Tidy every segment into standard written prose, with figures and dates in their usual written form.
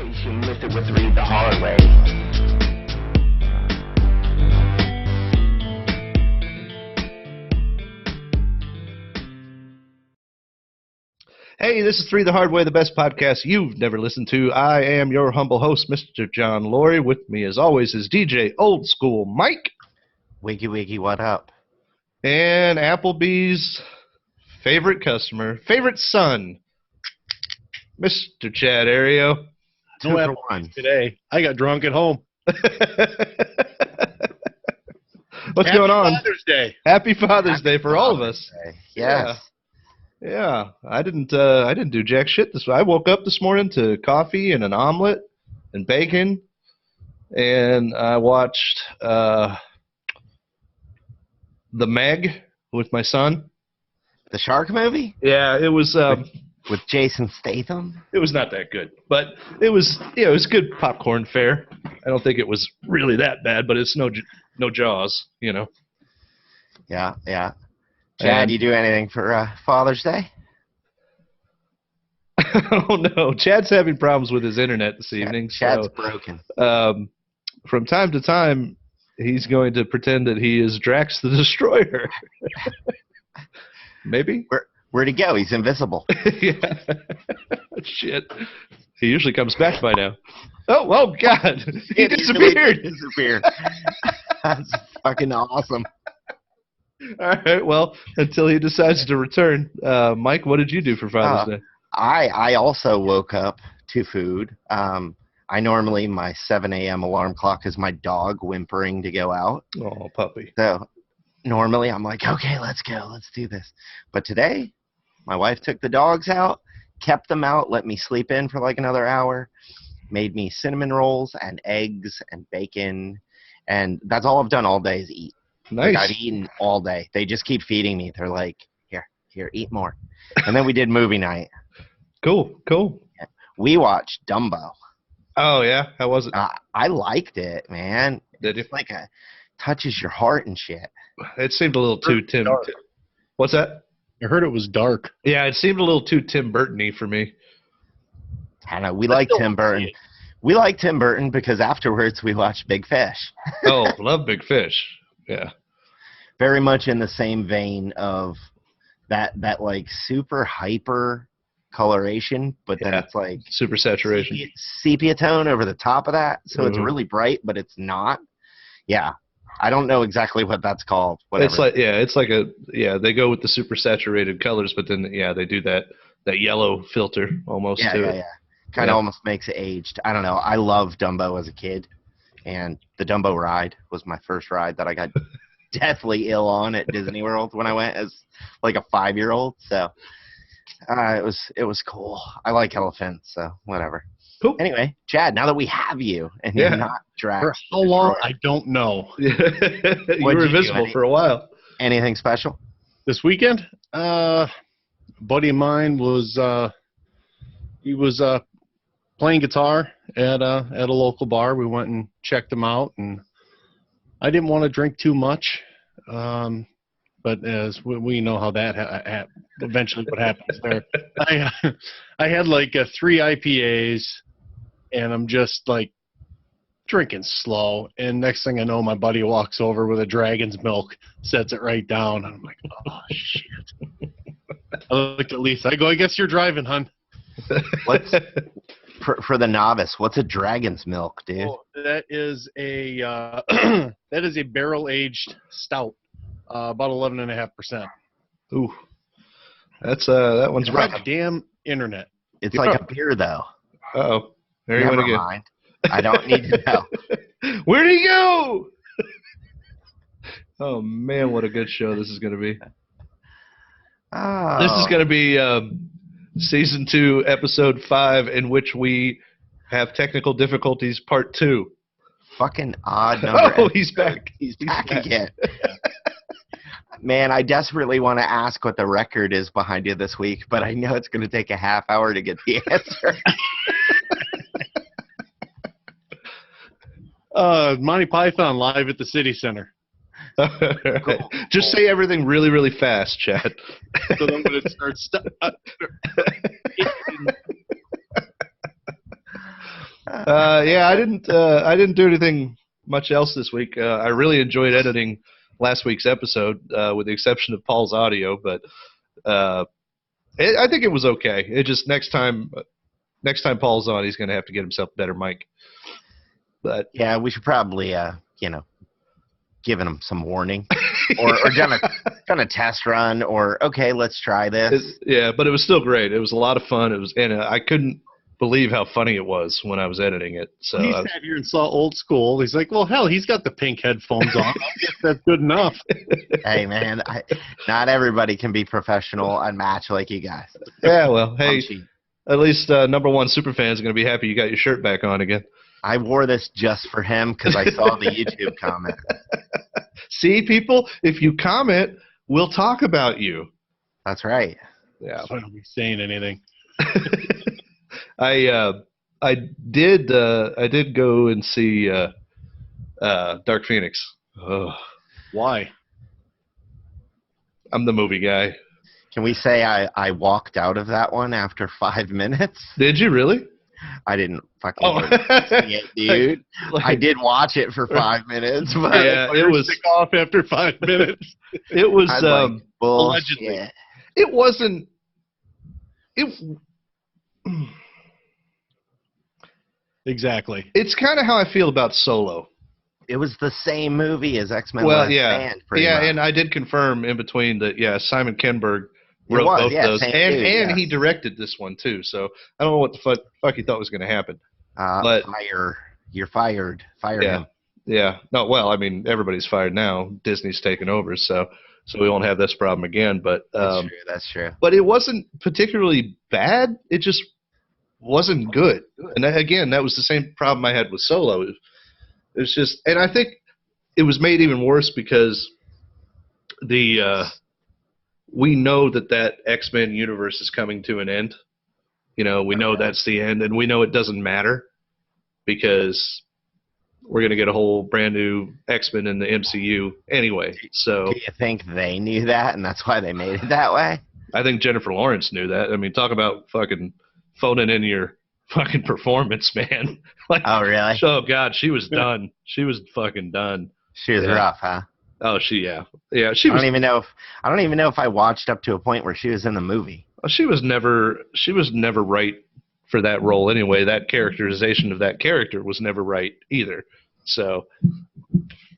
case you missed it with Read the Hard Way. Hey, this is Three the Hard Way, the best podcast you've never listened to. I am your humble host, Mr. John Laurie. With me, as always, is DJ Old School Mike. Wiggy Wiggy, what up? And Applebee's favorite customer, favorite son, Mr. Chad Ario. No apple today. I got drunk at home. What's going on? Happy Father's Day. Happy Father's Day for all of us. Yes. Yeah, I didn't do jack shit this morning. I woke up this morning to coffee and an omelet and bacon, and I watched The Meg with my son. The shark movie? Yeah, it was With Jason Statham? it was not that good, but it was good popcorn fare. I don't think it was really that bad, but it's no Jaws, you know. Yeah. Chad, you do anything for Father's Day? Oh no, Chad's having problems with his internet this evening. Chad's broken. From time to time, he's going to pretend that he is Drax the Destroyer. Maybe? Where'd he go? He's invisible. Yeah. Shit. He usually comes back by now. Oh God. He disappeared. That's fucking awesome. All right. Well, until he decides to return, Mike, what did you do for Father's Day? I also woke up to food. I normally, my 7 a.m. alarm clock is my dog whimpering to go out. Oh, puppy. So normally I'm like, okay, let's go. Let's do this. But today, my wife took the dogs out, kept them out, let me sleep in for like another hour, made me cinnamon rolls and eggs and bacon. And that's all I've done all day is eat. Nice. Like, I've eaten all day. They just keep feeding me. They're like, here, eat more. And then we did movie night. Cool. We watched Dumbo. Oh, yeah? How was it? I liked it, man. Did you? It's like touches your heart and shit. It seemed a little too Tim. What's that? I heard it was dark. Yeah, it seemed a little too Tim Burton-y for me. I know. We like Tim Burton. We like Tim Burton because afterwards we watched Big Fish. Oh, love Big Fish. Yeah. Very much in the same vein of that like super hyper coloration, but then it's like super saturation. Sepia tone over the top of that. So it's really bright, but it's not. Yeah. I don't know exactly what that's called. Whatever. They go with the super saturated colors, but then they do that yellow filter almost to it. Yeah. Kind of almost makes it aged. I don't know. I loved Dumbo as a kid, and the Dumbo ride was my first ride that I got deathly ill on at Disney World when I went as like a 5-year-old. So it was cool. I like elephants, so whatever. Cool. Anyway, Chad, now that we have you and you're not Drax. For how long? I don't know. You were invisible for a while. Anything special? This weekend? A buddy of mine was playing guitar at a local bar. We went and checked him out, and I didn't want to drink too much. But as we know how that eventually what happens there. I had like 3 IPAs, and I'm just like drinking slow. And next thing I know, my buddy walks over with a dragon's milk, sets it right down. And I'm like, oh, shit. I looked at Lisa. I go, I guess you're driving, hon. What's for the novice? What's a dragon's milk, dude? Oh, that is a barrel aged stout, about 11.5%. Ooh, that's that one's rough. Damn internet. It's like a beer, though. Uh-oh. There you Never go again. mind. I don't need to know. Where'd he go? Oh man, what a good show this is going to be. Oh. This is going to be season 2, episode 5, in which we have technical difficulties, part 2. Fucking odd number. Oh, he's back. He's back again. Man, I desperately want to ask what the record is behind you this week, but I know it's going to take a half hour to get the answer. Monty Python live at the City Center. Just say everything really, really fast, Chad. So then when it starts... Yeah, I didn't do anything much else this week. I really enjoyed editing last week's episode, with the exception of Paul's audio, but I think it was okay. It just next time Paul's on, he's going to have to get himself a better mic. But yeah, we should probably, giving him some warning, or done a test run, or okay, let's try this. Yeah, but it was still great. It was a lot of fun. It was, and I couldn't believe how funny it was when I was editing it. So He sat here and saw Old School. He's like, well, hell, he's got the pink headphones on. I guess that's good enough. Hey, man, not everybody can be professional and match like you guys. yeah, well, hey, Punchy. at least number one superfan is going to be happy you got your shirt back on again. I wore this just for him because I saw the YouTube comment. See, people, if you comment, we'll talk about you. That's right. Yeah. I don't be saying anything. I did go and see Dark Phoenix. Ugh. Why? I'm the movie guy. Can we say I walked out of that one after 5 minutes? Did you really? I didn't fucking Oh. see it, dude. I did watch it for 5 minutes, but Yeah, it was. Sick off after 5 minutes. It was. I was like, bullshit. allegedly. It wasn't. It. Exactly. It's kind of how I feel about Solo. It was the same movie as X-Men Well, Last yeah, Stand, pretty yeah, much. and I did confirm in between that. Yeah, Simon Kinberg It wrote was, both yeah, those, same and dude, and yes. he directed this one too. So I don't know what the fuck he thought was going to happen. but- You're fired. Fire Yeah. him. Yeah. No. Well, I mean, everybody's fired now. Disney's taken over, so we won't have this problem again. But That's true. but it wasn't particularly bad. It just wasn't good. And again, that was the same problem I had with Solo. It was just, and I think it was made even worse because we know that X-Men universe is coming to an end. You know, we know that's the end, and we know it doesn't matter because we're going to get a whole brand new X-Men in the MCU anyway. So Do you think they knew that, and that's why they made it that way? I think Jennifer Lawrence knew that. I mean, talk about fucking phoning in your fucking performance, man. Like, Oh, really? oh God, she was done. She was fucking done. She was Yeah. rough, huh? Oh, she I was. don't even know if I watched up to a point where she was in the movie. She was never right for that role anyway. That characterization of that character was never right either. So,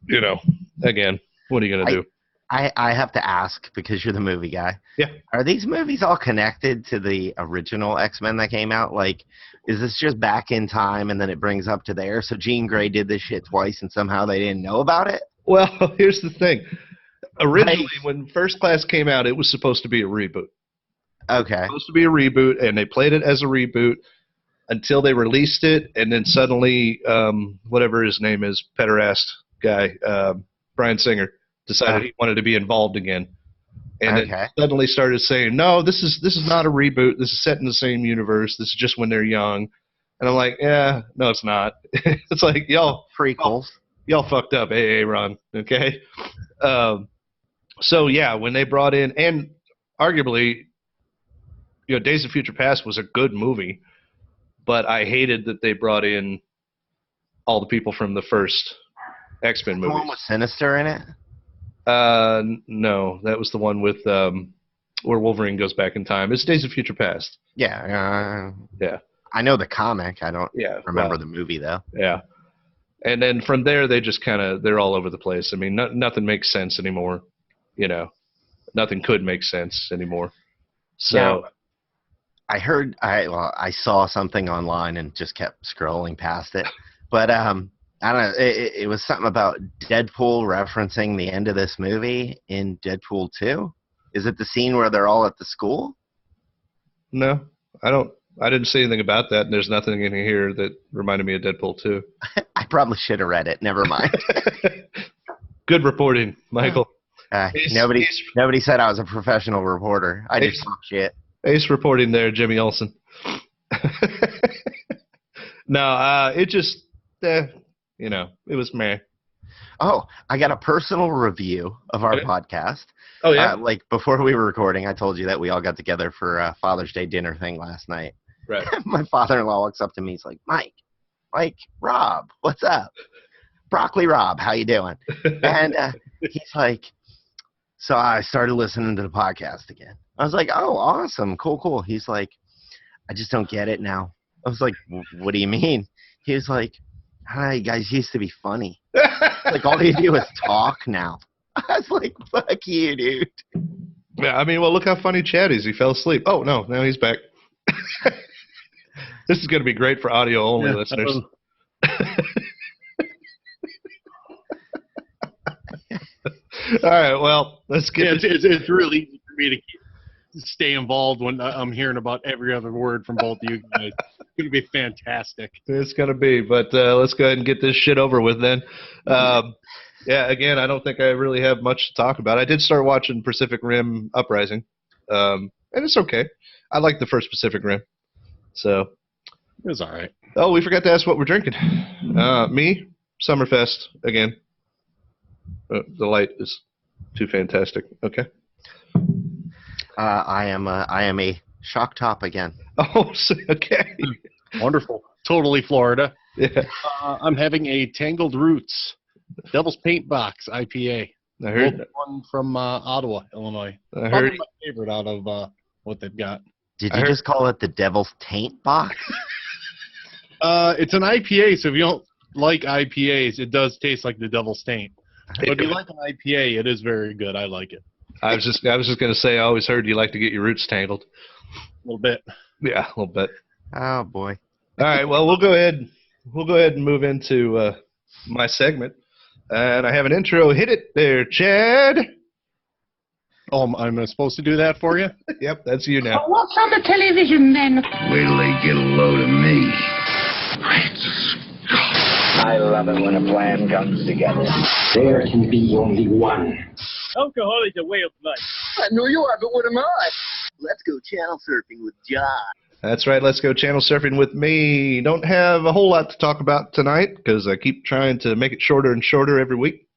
you know, again, what are you gonna do? I have to ask because you're the movie guy. Yeah. Are these movies all connected to the original X-Men that came out? Like, is this just back in time and then it brings up to there? So Jean Grey did this shit twice and somehow they didn't know about it? Well, here's the thing. Originally, Right. when First Class came out, it was supposed to be a reboot. Okay. Supposed to be a reboot, and they played it as a reboot until they released it, and then suddenly, whatever his name is, pederast guy, Bryan Singer, decided he wanted to be involved again, and Okay. then suddenly started saying, "No, this is not a reboot. This is set in the same universe. This is just when they're young." And I'm like, "Yeah, no, it's not." It's like y'all fucked up, Ron. Okay. So yeah, when they brought in, and arguably, Days of Future Past was a good movie, but I hated that they brought in all the people from the first X-Men The one movies. with Sinister in it? No, that was the one with where Wolverine goes back in time. It's Days of Future Past. Yeah. Yeah. I know the comic. I don't Yeah. remember well, the movie, though. Yeah. And then from there, they just they're all over the place. I mean, nothing makes sense anymore. Nothing could make sense anymore. So. Now, I saw something online and just kept scrolling past it. But I don't know. It was something about Deadpool referencing the end of this movie in Deadpool 2. Is it the scene where they're all at the school? No, I didn't see anything about that, and there's nothing in here that reminded me of Deadpool 2. I probably should have read it. Never mind. Good reporting, Michael. Nobody said I was a professional reporter. I just talk shit. Ace reporting there, Jimmy Olsen. No, it just, it was meh. Oh, I got a personal review of our Okay. podcast. Oh, yeah? Like before we were recording, I told you that we all got together for a Father's Day dinner thing last night. Right. My father-in-law walks up to me. He's like, "Mike, like, Rob, what's up? Broccoli Rob, how you doing? And he's like, so I started listening to the podcast again. I was like, oh, awesome, cool. He's like, I just don't get it now. I was like, what do you mean? He was like, hi, you guys used to be funny. Like, all you do is talk now. I was like, fuck you, dude. Yeah, I mean, well, look how funny Chad is. He fell asleep. Oh, no, now he's back. This is going to be great for audio-only listeners. All right, well, let's get it's really easy for me to stay involved when I'm hearing about every other word from both of you guys. It's going to be fantastic. It's going to be, but let's go ahead and get this shit over with then. Yeah, again, I don't think I really have much to talk about. I did start watching Pacific Rim Uprising, and it's okay. I like the first Pacific Rim. So it was all right. Oh, we forgot to ask what we're drinking. Me, Summerfest again. The light is too fantastic. Okay. I am a shock top again. Oh, okay. Wonderful. Totally Florida. Yeah. I'm having a Tangled Roots Devil's Paint Box IPA. I heard one from Ottawa, Illinois. I heard Probably my favorite out of what they've got. Did you just call it the Devil's Taint Box? It's an IPA, so if you don't like IPAs, it does taste like the Devil's Taint. But if you like an IPA, it is very good. I like it. I was just going to say, I always heard you like to get your roots tangled. A little bit. Yeah, a little bit. Oh boy. All right. Well, we'll go ahead and move into my segment, and I have an intro. Hit it there, Chad. Oh, I'm supposed to do that for you? Yep, that's you now. What's on the television then? Wait till they get a load of me. I love it when a plan comes together. There can be only one. Alcohol is a way of life. I know you are, but what am I? Let's go channel surfing with John. That's right. Let's go channel surfing with me. Don't have a whole lot to talk about tonight because I keep trying to make it shorter and shorter every week.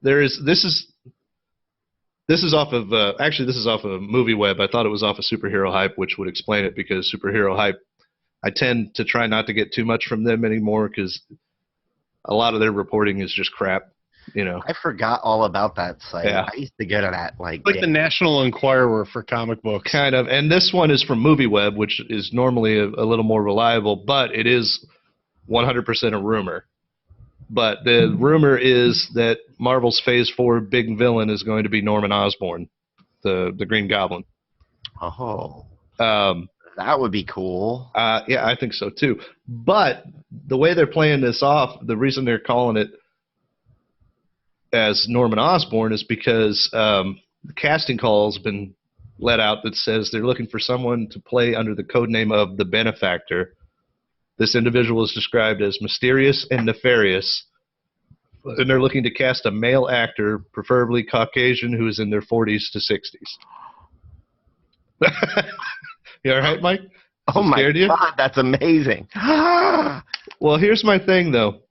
This is off of this is off of Movie Web. I thought it was off of Superhero Hype, which would explain it because Superhero Hype, I tend to try not to get too much from them anymore because a lot of their reporting is just crap. You know, I forgot all about that site. Yeah. I used to go to that like the National Enquirer for comic books. kind of. And this one is from Movie Web, which is normally a little more reliable, but it is 100% a rumor. But the rumor is that Marvel's Phase 4 big villain is going to be Norman Osborn, the Green Goblin. Oh. That would be cool. Yeah, I think so too. But the way they're playing this off, the reason they're calling it as Norman Osborn is because the casting call has been let out that says they're looking for someone to play under the codename of the Benefactor. This individual is described as mysterious and nefarious, and they're looking to cast a male actor, preferably Caucasian, who is in their 40s to 60s. You all right, Mike? Oh my God, that's amazing. Well, here's my thing, though.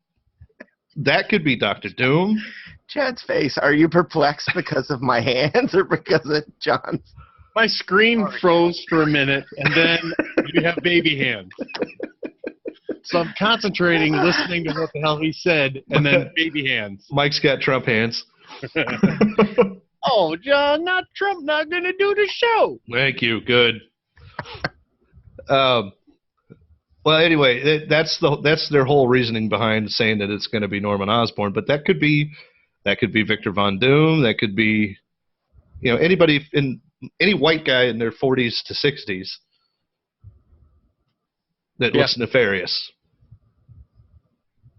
That could be Dr. Doom. Chad's face. Are you perplexed because of my hands or because of John's? My screen froze for a minute, and then you have baby hands. So I'm concentrating, listening to what the hell he said, and then baby hands. Mike's got Trump hands. Oh, John, not Trump, not going to do the show. Thank you. Good. Well, anyway, that's their whole reasoning behind saying that it's going to be Norman Osborn. But that could be Victor Von Doom. That could be, any white guy in their 40s to 60s that looks nefarious.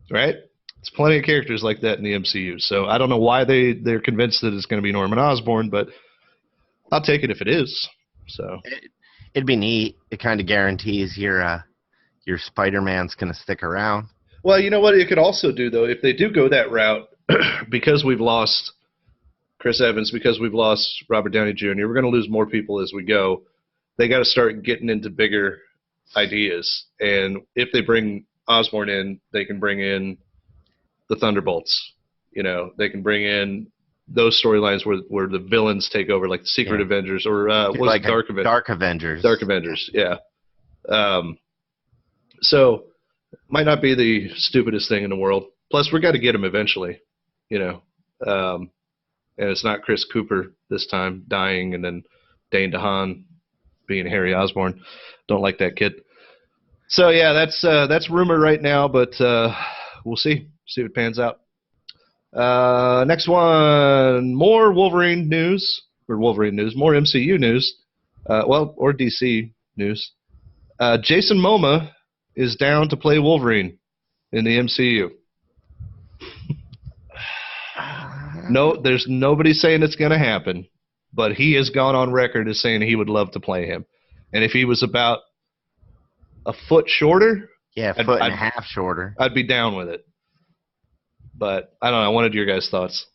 Right? There's plenty of characters like that in the MCU. So I don't know why they're convinced that it's going to be Norman Osborn, but I'll take it if it is. So it'd be neat. It kind of guarantees your Spider-Man's going to stick around. Well, you know what it could also do, though? If they do go that route, because we've lost Chris Evans, because we've lost Robert Downey Jr., we're going to lose more people as we go. They got to start getting into bigger ideas. And if they bring Osborn in, they can bring in the Thunderbolts. They can bring in those storylines where the villains take over, like the Secret Avengers or like Dark Avengers. Dark Avengers. Dark Avengers, yeah. So might not be the stupidest thing in the world. Plus, we got to get him eventually, you know. And it's not Chris Cooper this time dying, and then Dane DeHaan being Harry Osborn. Don't like that kid. So yeah, that's rumor right now, but we'll see if it pans out. Next one, more Wolverine news, more MCU news, or DC news. Jason Momoa is down to play Wolverine in the MCU. No, there's nobody saying it's going to happen, but he has gone on record as saying he would love to play him. And if he was about a foot shorter, Yeah, a foot and a half shorter. I'd be down with it. But I don't know. I wanted your guys' thoughts.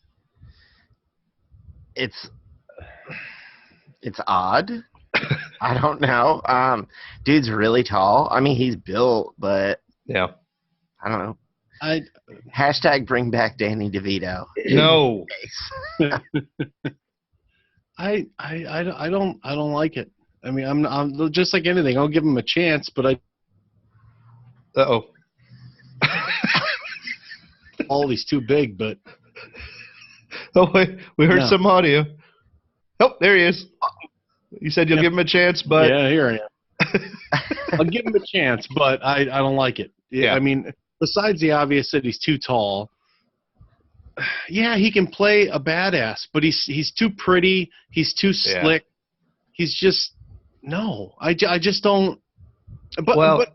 It's odd. I don't know. Dude's really tall. I mean, he's built, but yeah, I don't know. Hashtag bring back Danny DeVito. No. I don't like it. I mean, I'm just like anything. I'll give him a chance, but Uh-oh. he's too big. But Oh wait, we heard some audio. Oh, there he is. You said you'll give him a chance, but yeah, here I am. I'll give him a chance, but I don't like it. Yeah. I mean, besides the obvious that he's too tall, yeah, he can play a badass, but he's too pretty. He's too slick. He's just no. I just don't. But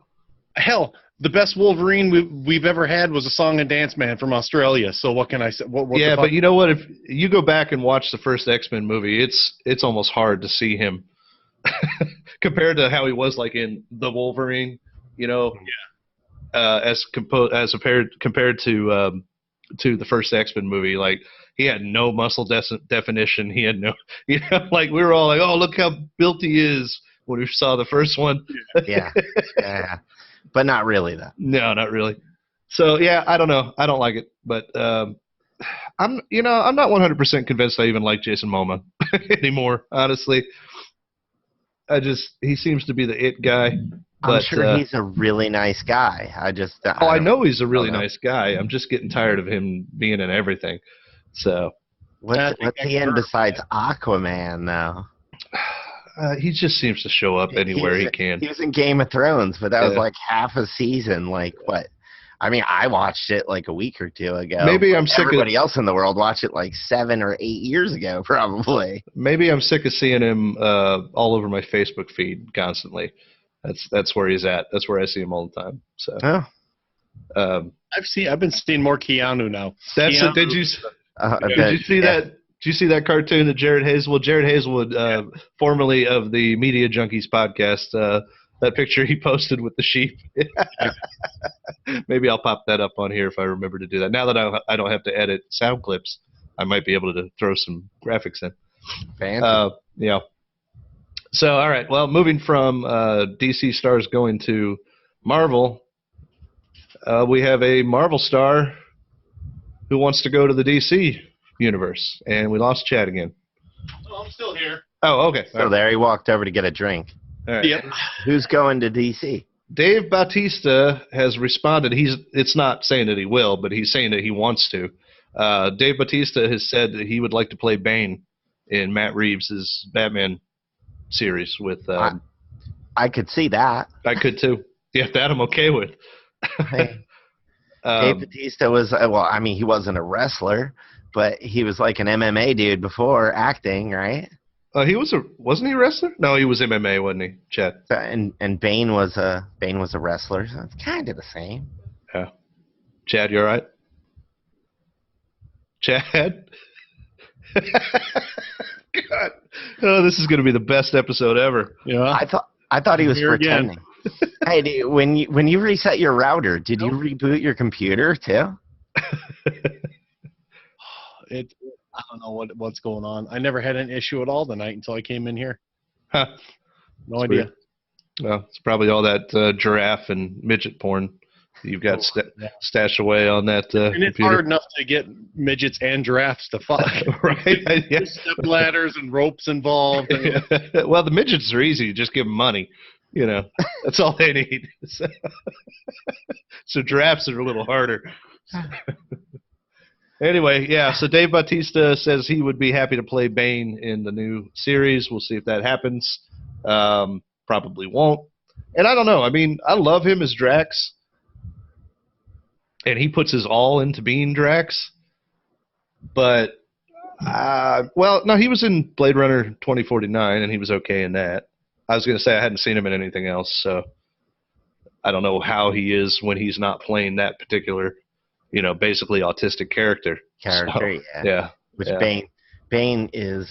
hell, the best Wolverine we've ever had was a song and dance man from Australia. So what can I say? What yeah, but you know what? If you go back and watch the first X-Men movie, it's almost hard to see him compared to how he was like in the Wolverine. You know, as compared to the first X-Men movie, like he had no muscle definition. He had no, you know, like we were all like, oh, look how built he is when we saw the first one. Yeah. But not really, though. No, not really. So yeah, I don't know. I don't like it, but I'm not 100% convinced I even like Jason Momoa anymore. Honestly, he seems to be the it guy. But, I'm sure he's a really nice guy. I know he's a really nice guy. I'm just getting tired of him being in everything. So what's he in besides Aquaman, though? He just seems to show up anywhere he can. He was in Game of Thrones, but that was like half a season. Like what? I mean, I watched it like a week or two ago. Maybe I'm sick. Everybody else in the world watched it like 7 or 8 years ago, probably. Maybe I'm sick of seeing him all over my Facebook feed constantly. That's where he's at. That's where I see him all the time. So. I've been seeing more Keanu now. Did you see that? Did you see that cartoon that Jared Hazelwood, formerly of the Media Junkies podcast, that picture he posted with the sheep? Maybe I'll pop that up on here if I remember to do that. Now that I don't have to edit sound clips, I might be able to throw some graphics in. Fancy. Yeah. So, all right. Well, moving from DC stars going to Marvel, we have a Marvel star who wants to go to the DC universe, and we lost Chad again. Oh, I'm still here. Oh, okay. So there he walked over to get a drink. All right. Yep. Who's going to DC? Dave Bautista has responded. It's not saying that he will, but he's saying that he wants to. Dave Bautista has said that he would like to play Bane in Matt Reeves' Batman series with. I could see that. I could too. Yeah, that I'm okay with. Hey, Dave Bautista was he wasn't a wrestler, but he was like an MMA dude before acting, right? Wasn't he a wrestler? No, he was MMA, wasn't he, Chad? And Bane was a wrestler, so it's kind of the same. Yeah. Chad, you all right? Chad? God. Oh, this is going to be the best episode ever. Yeah. I thought he was Here pretending. again. Hey, dude, when you reset your router, did you reboot your computer too? I don't know what's going on. I never had an issue at all tonight until I came in here. Huh. No idea. Weird. Well, it's probably all that giraffe and midget porn you've got stashed away on that and it's computer. hard enough to get midgets and giraffes to fuck. Right? Yeah. There's step ladders and ropes involved. Well, the midgets are easy. You just give them money. You know, that's all they need. So drafts are a little harder. Anyway, yeah, so Dave Bautista says he would be happy to play Bane in the new series. We'll see if that happens. Probably won't. And I don't know. I mean, I love him as Drax. And he puts his all into being Drax. But, well, no, he was in Blade Runner 2049, and he was okay in that. I was going to say I hadn't seen him in anything else, so I don't know how he is when he's not playing that particular, you know, basically autistic character. So, yeah. Which yeah. Bane is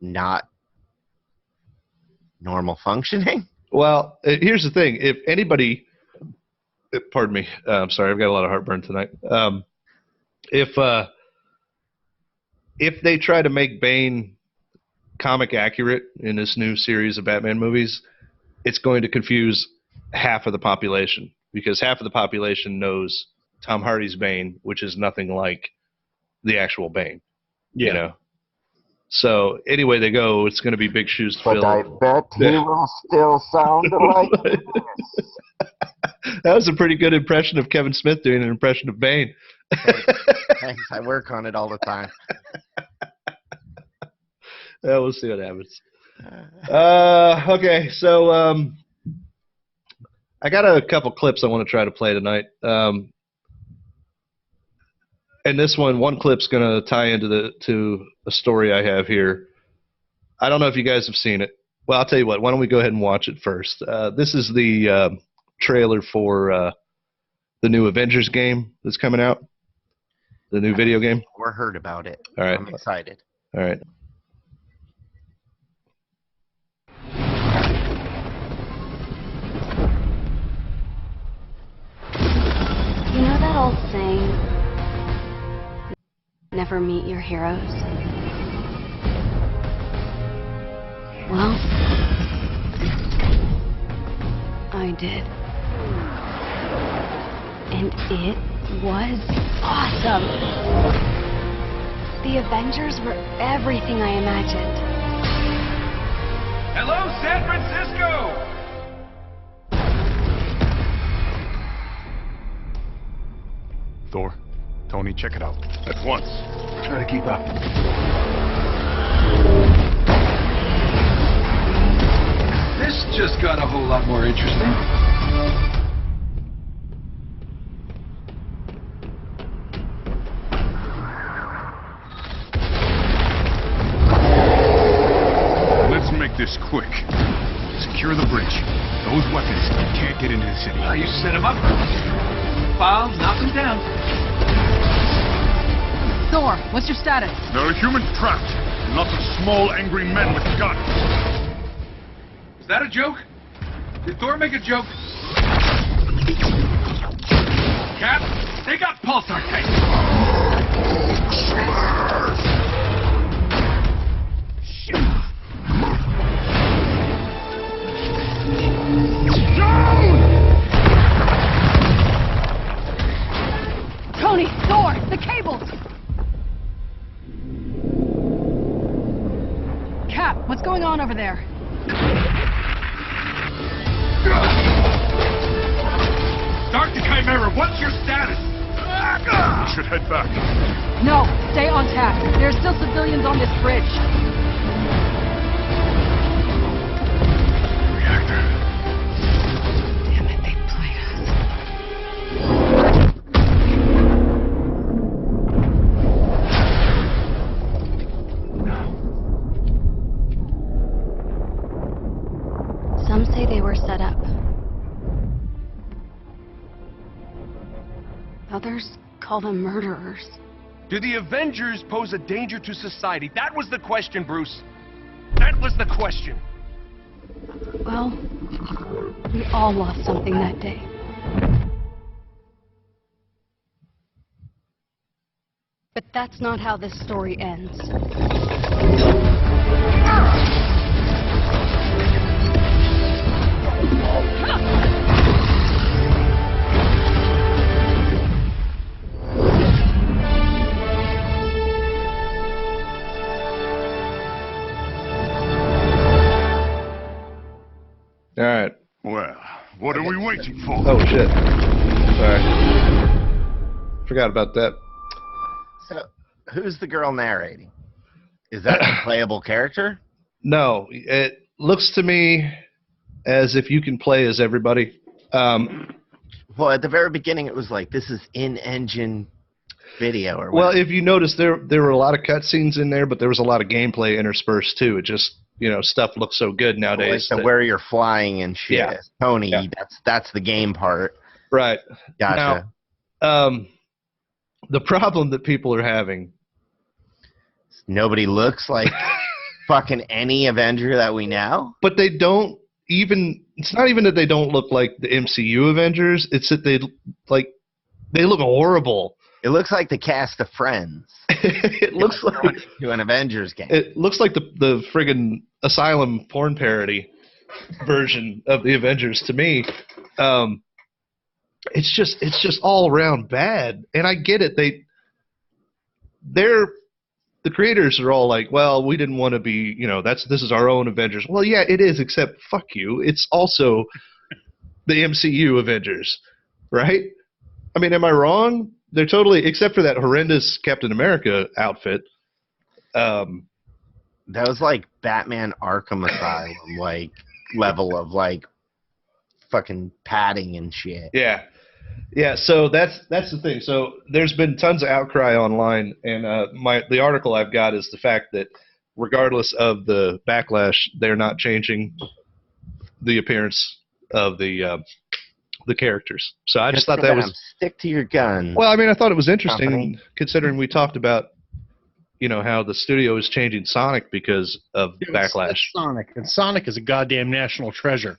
not normal functioning. Well, here's the thing. If anybody, pardon me, I'm sorry, I've got a lot of heartburn tonight. If they try to make Bane comic accurate in this new series of Batman movies, it's going to confuse half of the population, because half of the population knows Tom Hardy's Bane, which is nothing like the actual Bane. Yeah. You know? So anyway they go, it's going to be big shoes to fill. But I bet he will still sound like this. That was a pretty good impression of Kevin Smith doing an impression of Bane. Thanks. I work on it all the time. Yeah, we'll see what happens. Okay, so I got a couple clips I want to try to play tonight. And this one clip's going to tie into a story I have here. I don't know if you guys have seen it. Well, I'll tell you what. Why don't we go ahead and watch it first? This is the trailer for the new Avengers game that's coming out. The new video game. Or heard about it. All right. I'm excited. All right. You know that old saying, never meet your heroes? Well, I did. And it was awesome. The Avengers were everything I imagined. Hello, San Francisco! Thor, Tony, check it out. At once. Try to keep up. This just got a whole lot more interesting. Let's make this quick. Secure the bridge. Those weapons can't get into the city. You set him up. Bombs, knock him down. Thor, what's your status? There are humans trapped. And lots of small, angry men with guns. Is that a joke? Did Thor make a joke? Cap, they got pulsar tanks. Tony, Thor, the cables! Cap, what's going on over there? Start the Chimera, what's your status? We should head back. No, stay on task. There are still civilians on this bridge. Reactor. Damn it, they played Some say they were set up. Others call them murderers. Do the Avengers pose a danger to society? That was the question, Bruce. That was the question. Well, we all lost something that day. But that's not how this story ends. Well, what are we waiting for? Oh, shit. Sorry. Forgot about that. So, who's the girl narrating? Is that a playable character? No, it looks to me as if you can play as everybody. Well, at the very beginning, it was like, this is in-engine video. Or well, whatever. if you notice, there were a lot of cutscenes in there, but there was a lot of gameplay interspersed, too. It just, stuff looks so good nowadays. So where you're flying and shit. Yeah. Tony, Yeah. that's the game part. Right. Gotcha. Now, the problem that people are having... Nobody looks like fucking any Avenger that we know. But they don't even... It's not even that they don't look like the MCU Avengers. It's that they look horrible. It looks like the cast of Friends. It looks like... To an Avengers game. It looks like the friggin' Asylum porn parody version of the Avengers to me. It's just all around bad. And I get it. The creators are all like, well, we didn't want to be, this is our own Avengers. Well, yeah, it is, except fuck you. It's also the MCU Avengers, right? I mean, am I wrong? They're totally, except for that horrendous Captain America outfit. That was like Batman Arkham Asylum, like level of like fucking padding and shit. Yeah. Yeah, so that's the thing. So there's been tons of outcry online, and the article I've got is the fact that regardless of the backlash, they're not changing the appearance of the characters. So I just thought that was... Stick to your guns. Well, I mean, I thought it was interesting considering we talked about, how the studio is changing Sonic because of backlash. It's Sonic, and Sonic is a goddamn national treasure.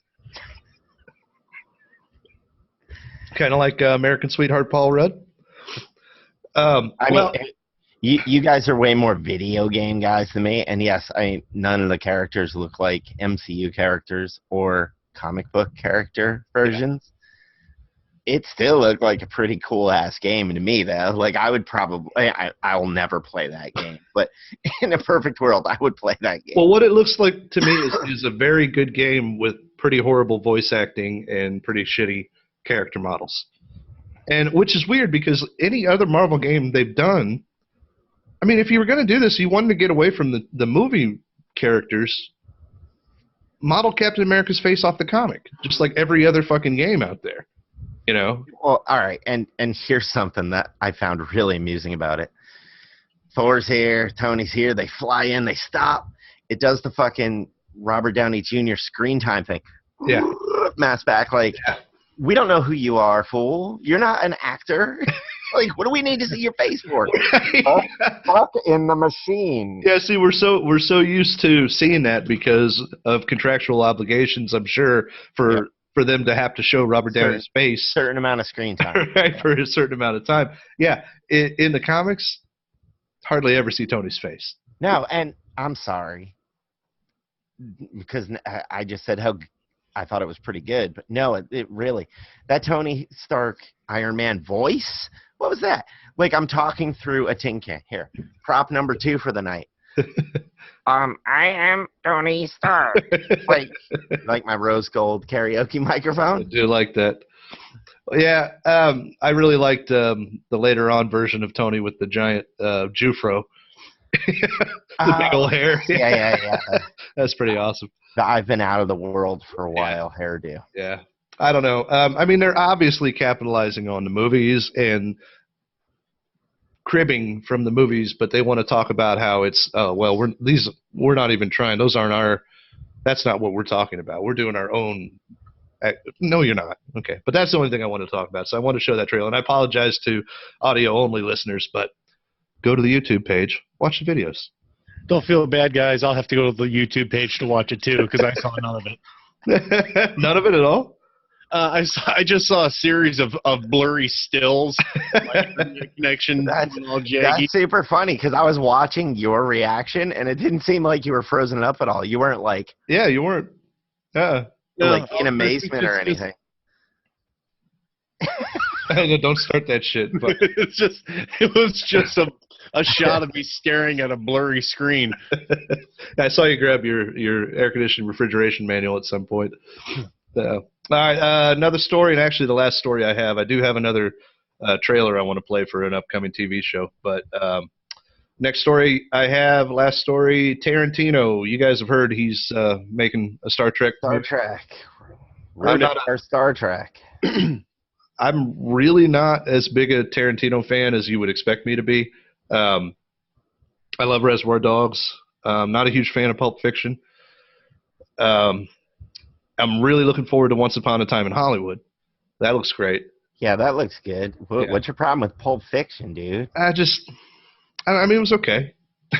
Kind of like American Sweetheart Paul Rudd. You guys are way more video game guys than me, and yes, none of the characters look like MCU characters or comic book character versions. Yeah. It still looked like a pretty cool ass game to me, though. Like I would probably, I will never play that game, but in a perfect world, I would play that game. Well, what it looks like to me is a very good game with pretty horrible voice acting and pretty shitty character models, and which is weird because any other Marvel game they've done, I mean, if you were going to do this, you wanted to get away from the movie characters, model Captain America's face off the comic, just like every other fucking game out there, Well, all right, and here's something that I found really amusing about it. Thor's here, Tony's here, they fly in, they stop, it does the fucking Robert Downey Jr. screen time thing. Yeah. Mass back, like, yeah. We don't know who you are, fool. You're not an actor. Like, what do we need to see your face for? Fuck in the machine. Yeah, see, we're so used to seeing that because of contractual obligations, I'm sure, for them to have to show Robert Downey's face. Certain amount of screen time. Right, for a certain amount of time. Yeah, in the comics, hardly ever see Tony's face. No, and I'm sorry. Because I just said how I thought it was pretty good, but no, it really, that Tony Stark Iron Man voice, what was that? Like I'm talking through a tin can. Here, prop number 2 for the night. I am Tony Stark. like my rose gold karaoke microphone. I do like that. Yeah, I really liked the later on version of Tony with the giant Jufro. The big old hair. Yeah. That's pretty awesome. I've been out of the world for a while, hairdo. Yeah. I don't know. I mean, they're obviously capitalizing on the movies and cribbing from the movies, but they want to talk about how it's, we're not even trying. Those aren't our, that's not what we're talking about. We're doing our own. No, you're not. Okay. But that's the only thing I want to talk about. So I want to show that trailer. And I apologize to audio-only listeners, but go to the YouTube page. Watch the videos. Don't feel bad, guys. I'll have to go to the YouTube page to watch it, too, because I saw none of it. None of it at all? I just saw a series of blurry stills. Connection. That's super funny, because I was watching your reaction, and it didn't seem like you were frozen up at all. You weren't like... Yeah, you weren't. Like in amazement or anything. Don't start that shit. But. It was just a shot of me staring at a blurry screen. I saw you grab your air conditioning refrigeration manual at some point. All right, another story, and actually the last story I have. I do have another trailer I want to play for an upcoming TV show. But next story I have, last story, Tarantino. You guys have heard he's making a Star Trek movie. Star Trek. I'm really not as big a Tarantino fan as you would expect me to be. I love Reservoir Dogs. I'm not a huge fan of Pulp Fiction. I'm really looking forward to Once Upon a Time in Hollywood. That looks great. Yeah, that looks good. What's your problem with Pulp Fiction, dude? I mean, it was okay.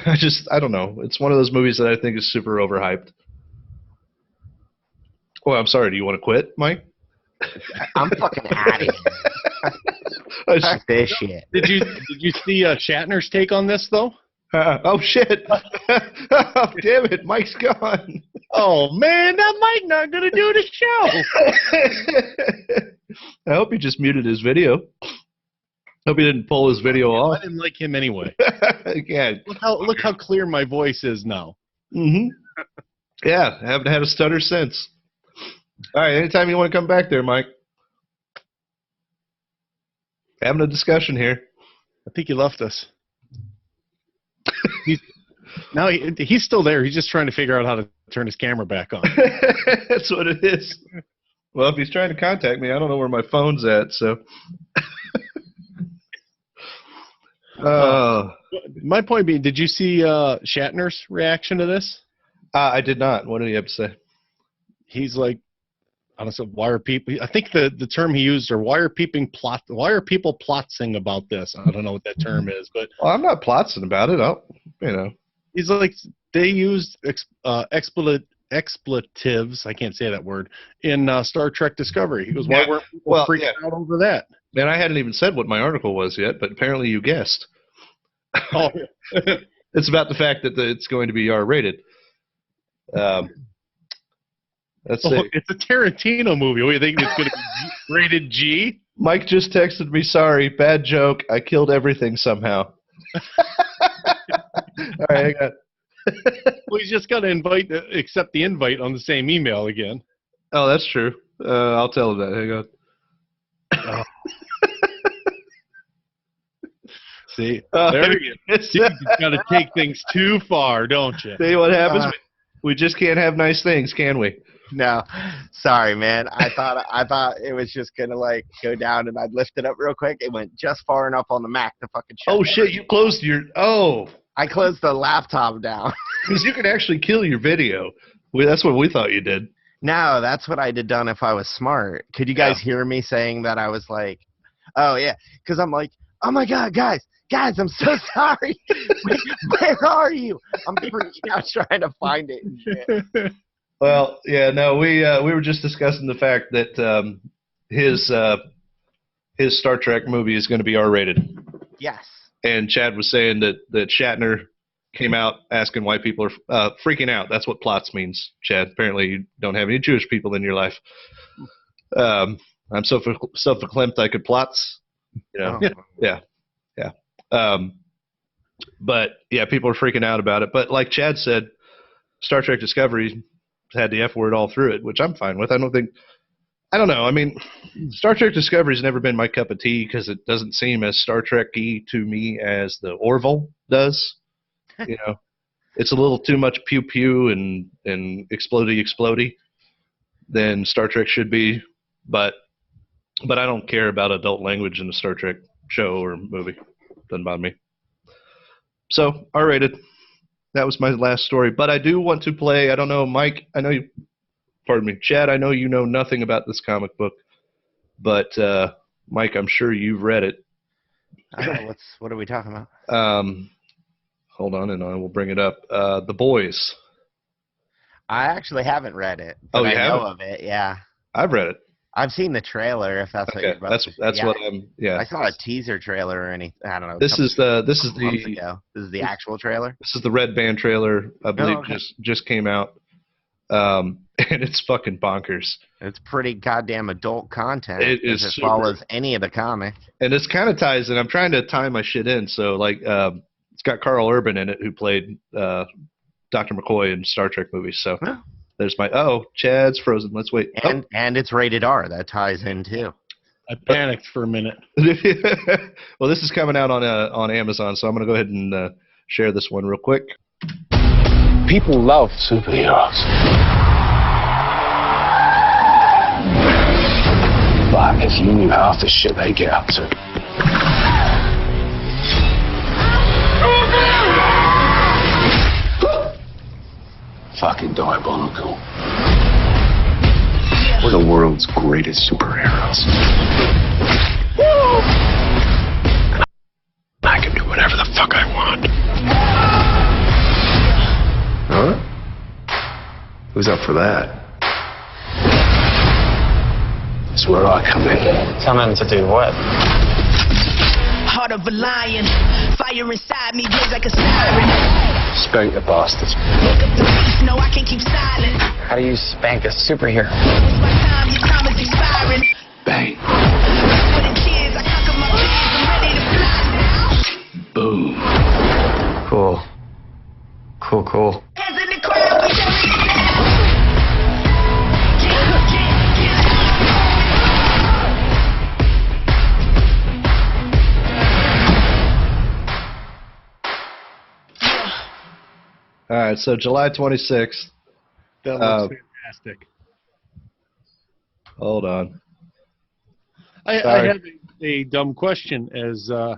I don't know. It's one of those movies that I think is super overhyped. Oh, I'm sorry. Do you want to quit, Mike? I'm fucking out of here. Fuck this shit. Did you see Shatner's take on this though? Oh shit! Oh, damn it, Mike's gone. Oh man, that Mike not gonna do the show. I hope he just muted his video. Hope he didn't pull his video off. I didn't like him anyway. Yeah. Look how clear my voice is now. Mm-hmm. Yeah, I haven't had a stutter since. All right, anytime you want to come back there, Mike. Having a discussion here. I think he left us. He's still there. He's just trying to figure out how to turn his camera back on. That's what it is. Well, if he's trying to contact me, I don't know where my phone's at, so. My point being, did you see Shatner's reaction to this? I did not. What did he have to say? He's like, honestly, why are people? I think the term he used, or why are people plotzing about this? I don't know what that term is, but well, I'm not plotzing about it. He's like, they used expletives. I can't say that word in Star Trek Discovery. He goes, why weren't people freaking out over that? And I hadn't even said what my article was yet, but apparently you guessed. Oh, it's about the fact that it's going to be R-rated. Let's see. It's a Tarantino movie. What do you think it's going to be rated G? Mike just texted me, sorry, bad joke. I killed everything somehow. All right, hang on. Well, he's just got to accept the invite on the same email again. Oh, that's true. I'll tell him that. Hang on. Oh. See, there you go. You've got to take things too far, don't you? See what happens? We just can't have nice things, can we? No, sorry, man. I thought it was just gonna like go down, and I'd lift it up real quick. It went just far enough on the Mac to fucking shut. Oh shit! You closed your. Oh. I closed the laptop down. Because you can actually kill your video. That's what we thought you did. No, that's what I'd have done if I was smart. Could you guys hear me saying that I was like, oh yeah, because I'm like, oh my god, guys, I'm so sorry. Where are you? I'm freaking out trying to find it. And shit. Well, yeah, no, we were just discussing the fact that his Star Trek movie is going to be R-rated. Yes. And Chad was saying that Shatner came out asking why people are freaking out. That's what plots means, Chad. Apparently you don't have any Jewish people in your life. I'm self-acclaimed I could plots. You know? Yeah. But, yeah, people are freaking out about it. But like Chad said, Star Trek Discovery had the F word all through it, which I'm fine with. I don't know. I mean, Star Trek Discovery's never been my cup of tea because it doesn't seem as Star Trek-y to me as the Orville does. You know, it's a little too much pew-pew and explodey than Star Trek should be. But I don't care about adult language in a Star Trek show or movie. Doesn't bother me. So, R-rated. That was my last story. But I do want to play, I don't know, Mike, I know you... Pardon me, Chad, I know you know nothing about this comic book, but Mike, I'm sure you've read it. I don't know, what are we talking about? Hold on, and I will bring it up. The Boys. I actually haven't read it. But Oh, you I haven't? know of it, yeah. I've read it. I've seen the trailer. If that's what you're about to that's say. what I'm. Yeah. I saw a teaser trailer or anything. I don't know. This is the This is the actual trailer. This is the Red Band trailer. I believe just came out. And it's fucking bonkers. It's pretty goddamn adult content. It is. It follows any of the comic. And it's kind of ties, and I'm trying to tie my shit in. So like, it's got Carl Urban in it, who played Dr. McCoy in Star Trek movies. So There's my Chad's frozen. Let's wait. And it's rated R. That ties in too. I panicked for a minute. Well, this is coming out on Amazon, so I'm going to go ahead and share this one real quick. People love superheroes. But if you knew half the shit they get up to. Fucking diabolical. We're the world's greatest superheroes. I can do whatever the fuck I want. Huh? Who's up for that? That's where I come in. Come in to do what? Heart of a lion, fire inside me blaze like a siren. Spank the bastards. Wake up the beast, no, I can't keep silent. How do you spank a superhero? It's my time, your time is expiring. Bang. For the kids, I conquer my fears, I'm ready to fly now. Boom. Cool. Cool. Hands in the crowd, we shall leave now. All right, so July 26th. That looks fantastic. Hold on. I have a dumb question, as I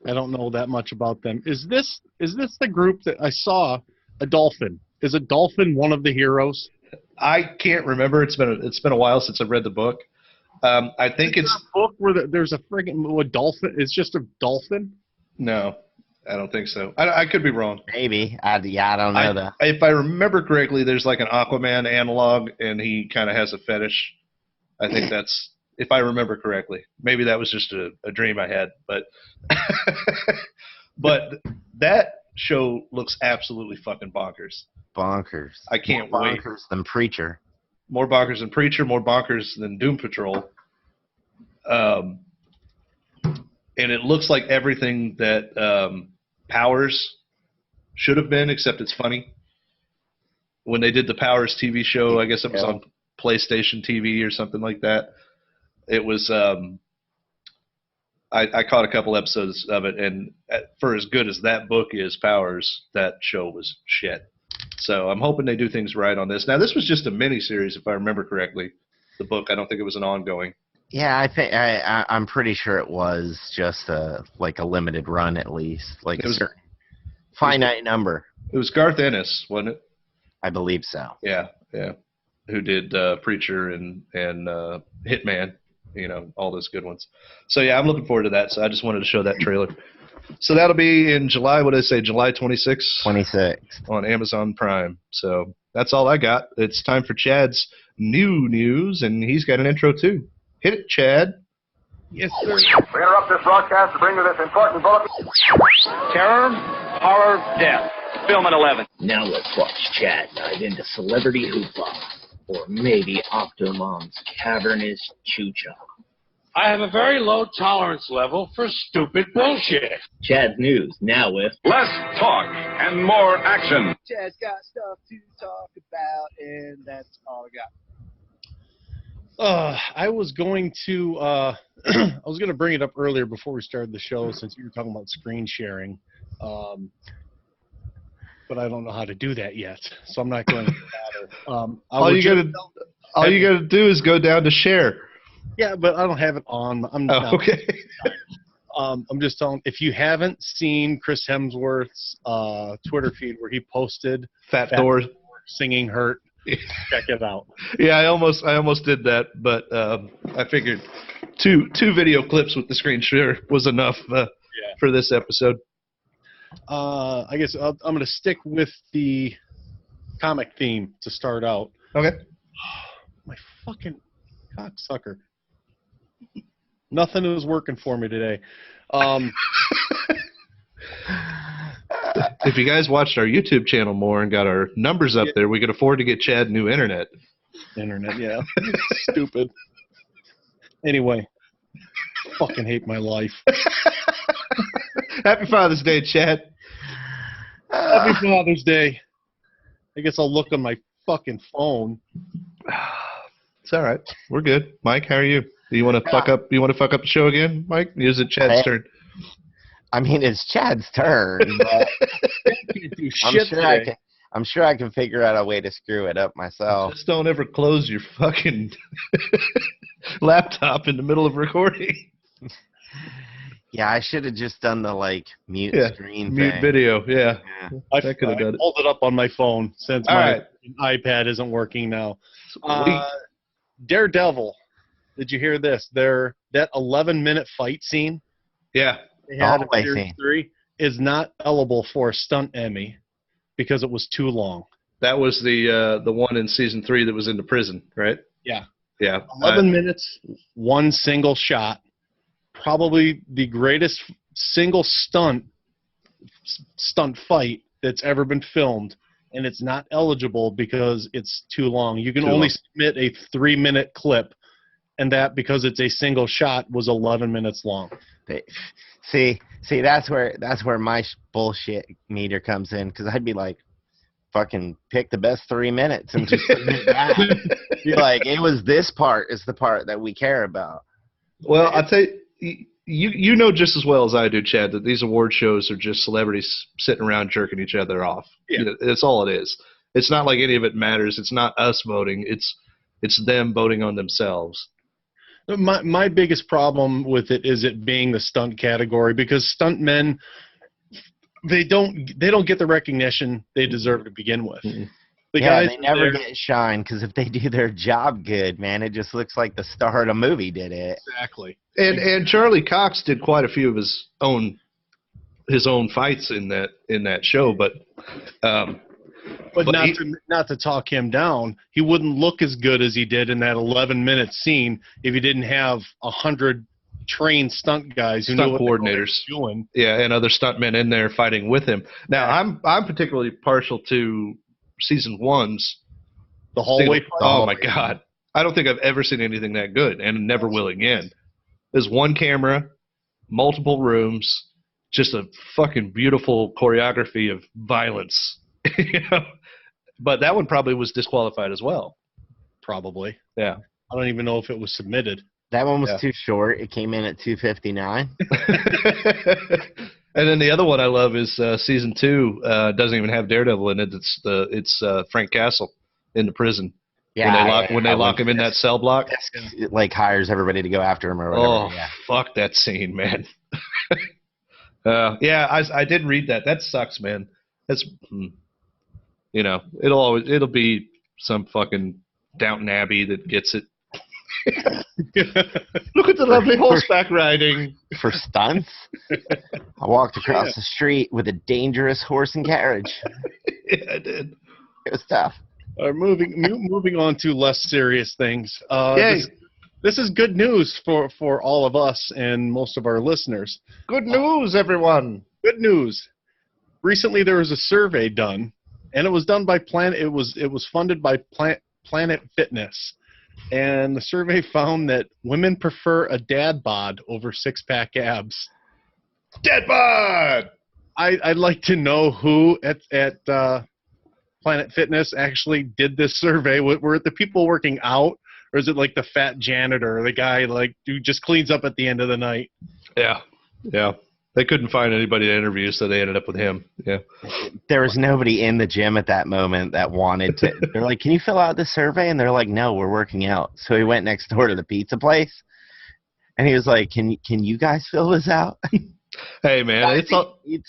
don't know that much about them. Is this the group that I saw a dolphin? Is a dolphin one of the heroes? I can't remember. It's been a while since I've read the book. I think it's a book where there's a friggin' dolphin. It's just a dolphin. No, I don't think so. I could be wrong. Maybe. I don't know that. If I remember correctly, there's like an Aquaman analog, and he kind of has a fetish. I think that's, if I remember correctly. Maybe that was just a dream I had, but but that show looks absolutely fucking bonkers. Bonkers. I can't more wait. Bonkers than Preacher. More bonkers than Preacher. More bonkers than Doom Patrol. And it looks like everything that Powers should have been, except it's funny. When they did the Powers TV show, I guess it was on PlayStation TV or something like that. It was I caught a couple episodes of it, and for as good as that book is, Powers, that show was shit. So I'm hoping they do things right on this. Now, this was just a mini-series, if I remember correctly. The book, I don't think it was an ongoing. Yeah, I think I'm pretty sure it was just a limited run at least, like a certain finite number. It was Garth Ennis, wasn't it? I believe so. Yeah. Who did Preacher and Hitman, all those good ones. So yeah, I'm looking forward to that. So I just wanted to show that trailer. So that'll be in July. What did I say? July 26th. 26th on Amazon Prime. So that's all I got. It's time for Chad's new news, and he's got an intro too. Hit it, Chad. Yes, sir. We interrupt this broadcast to bring you this important bulletin. Terror, horror, death. Film at 11. Now let's watch Chad dive into celebrity hoopla, or maybe Octomom's cavernous chucha. I have a very low tolerance level for stupid bullshit. Chad's news, now with less talk and more action. Chad's got stuff to talk about, and that's all I got. I was going to bring it up earlier before we started the show, since you were talking about screen sharing, but I don't know how to do that yet, so I'm not going to bother. All you gotta do is go down to share. Yeah, but I don't have it on. Okay. I'm just telling. If you haven't seen Chris Hemsworth's Twitter feed where he posted Fat Thor singing "Hurt," check it out. Yeah, I almost did that, but I figured two video clips with the screen share was enough for this episode. I guess I'm going to stick with the comic theme to start out. Okay. My fucking cocksucker. Nothing is working for me today. If you guys watched our YouTube channel more and got our numbers up there, we could afford to get Chad new internet. Yeah. Stupid. Anyway, fucking hate my life. Happy Father's Day, Chad. Happy Father's Day. I guess I'll look on my fucking phone. It's all right. We're good. Mike, how are you? Do you want to fuck up? You want to fuck up the show again, Mike? Is it Chad's turn? I mean, it's Chad's turn. But I'm sure I can figure out a way to screw it up myself. Just don't ever close your fucking laptop in the middle of recording. Yeah, I should have just done the mute screen mute thing. video. Yeah. I could have done it. Pulled it up on my phone since my iPad isn't working now. Daredevil. Did you hear this? That 11-minute fight scene. Yeah. They had in Series 3 is not eligible for a Stunt Emmy because it was too long. That was the one in season 3 that was in the prison, right? Yeah. Yeah. 11 minutes, one single shot. Probably the greatest single stunt fight that's ever been filmed, and it's not eligible because it's too long. You can only submit a 3-minute clip, and that, because it's a single shot, was 11 minutes long. See, that's where my bullshit meter comes in, because I'd be like, fucking pick the best 3 minutes and just submit that. You're like, it was this part is the part that we care about. Well, I'll tell you, you know just as well as I do, Chad, that these award shows are just celebrities sitting around jerking each other off. Yeah. You know, that's all it is. It's not like any of it matters. It's not us voting. It's them voting on themselves. My biggest problem with it is it being the stunt category, because stunt men, they don't get the recognition they deserve to begin with. Mm-hmm. The guys, they never get shine, because if they do their job good, man, it just looks like the star of a movie did it. Exactly. And Charlie Cox did quite a few of his own fights in that show, but not to talk him down, he wouldn't look as good as he did in that 11-minute scene if he didn't have 100 trained stunt guys who knew what coordinators they were doing. Yeah, and other stuntmen in there fighting with him. Now, I'm particularly partial to season 1's the hallway fight. Oh my God, I don't think I've ever seen anything that good, and never will again. There's one camera, multiple rooms, just a fucking beautiful choreography of violence. You know? But that one probably was disqualified as well. Probably. Yeah. I don't even know if it was submitted. That one was too short. It came in at 2:59. And then the other one I love is season 2. Doesn't even have Daredevil in it. It's Frank Castle in the prison. Yeah, when they lock him in that cell block. It, hires everybody to go after him or whatever. Oh, fuck that scene, man. I did read that. That sucks, man. That's it'll be some fucking Downton Abbey that gets it. Look at the lovely horseback riding. For stunts? I walked across the street with a dangerous horse and carriage. Yeah, I did. It was tough. Moving on to less serious things. This is good news for all of us and most of our listeners. Good news, everyone. Good news. Recently, there was a survey done, and it was done by Planet. It was funded by Planet Fitness, and the survey found that women prefer a dad bod over 6-pack abs. Dad bod. I'd like to know who at Planet Fitness actually did this survey. Were it the people working out, or is it like the fat janitor, or the guy who just cleans up at the end of the night? Yeah. They couldn't find anybody to interview, so they ended up with him. Yeah. There was nobody in the gym at that moment that wanted to. They're like, "Can you fill out this survey?" And they're like, "No, we're working out." So he went next door to the pizza place, and he was like, "Can you guys fill this out?" Hey man,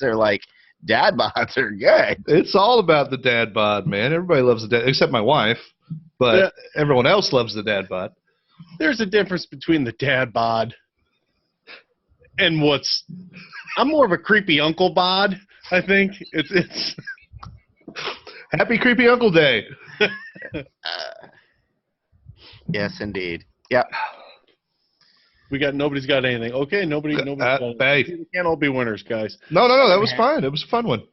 They're like, dad bods are good. It's all about the dad bod, man. Everybody loves the dad, except my wife, but everyone else loves the dad bod. There's a difference between the dad bod and I'm more of a creepy uncle bod. I think it's Happy Creepy Uncle Day. Yes, indeed. Yeah. Nobody's got anything. Okay, nobody's got anything. We can't all be winners, guys. No, that was fine. It was a fun one.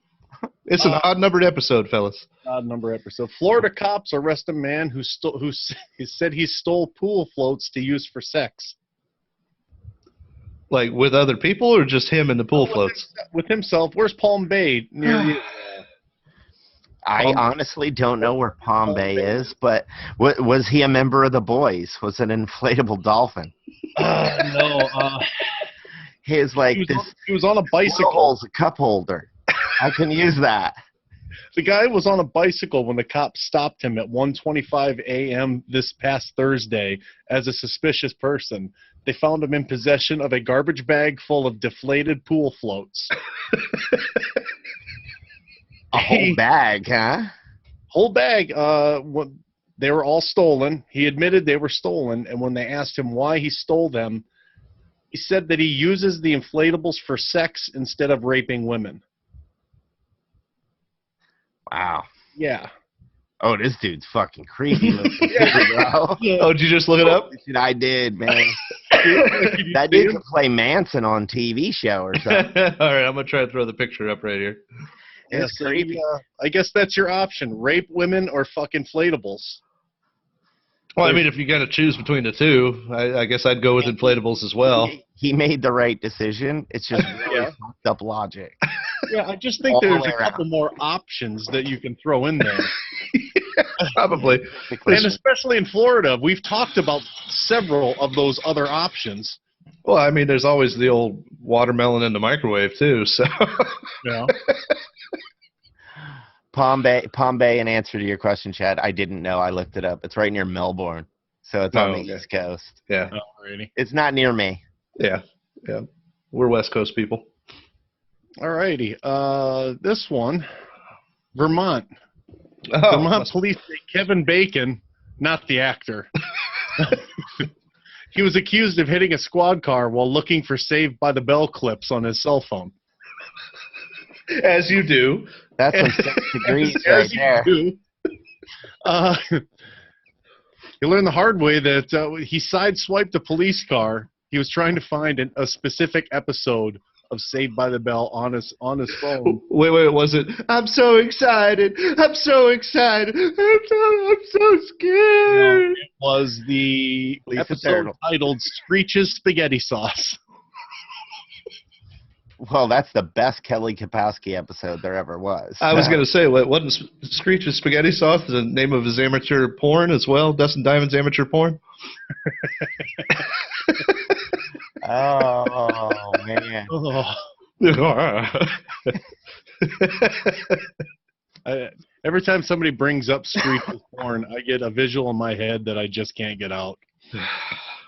It's an odd-numbered episode, fellas. Odd-number episode. Florida cops arrest a man who said he stole pool floats to use for sex. Like with other people, or just him and the pool floats? With himself. Where's Palm Bay? I honestly don't know where Palm Bay is, but was he a member of the boys? Was it an inflatable dolphin? No. He was on a bicycle. A cup holder. I can use that. The guy was on a bicycle when the cops stopped him at 1:25 a.m. this past Thursday as a suspicious person. They found him in possession of a garbage bag full of deflated pool floats. A whole bag, huh? Whole bag. They were all stolen. He admitted they were stolen, and when they asked him why he stole them, he said that he uses the inflatables for sex instead of raping women. Wow. Yeah. Oh, this dude's fucking creepy looking, bro. Oh, did you just look it up? I did, man. That dude could play Manson on TV show or something. All right, I'm gonna try to throw the picture up right here. Yeah, so I guess that's your option: rape women or fuck inflatables. Well, I mean, if you got to choose between the two, I guess I'd go with inflatables as well. He made the right decision. It's just really fucked up logic. Yeah, I just think there's a couple more options that you can throw in there. Probably. And especially in Florida, we've talked about several of those other options. Well, I mean, there's always the old watermelon in the microwave, too. So. Yeah. Palm Bay, in answer to your question, Chad, I didn't know. I looked it up. It's right near Melbourne, so it's on the East Coast. Yeah. Alrighty. It's not near me. Yeah. We're West Coast people. Alrighty. This one, Vermont. Oh, Vermont police say Kevin Bacon, not the actor. He was accused of hitting a squad car while looking for Saved by the Bell clips on his cell phone. As you do. That's some 6 degrees right there. He learned the hard way that he sideswiped a police car. He was trying to find a specific episode of Saved by the Bell on his phone. Wait, was it? I'm so excited. I'm so excited. I'm so scared. No, it was the episode titled Screech's Spaghetti Sauce. Well, that's the best Kelly Kapowski episode there ever was. I was going to say, wasn't Screech's Spaghetti Sauce the name of his amateur porn as well? Dustin Diamond's amateur porn? Oh, man. Every time somebody brings up Screech's porn, I get a visual in my head that I just can't get out.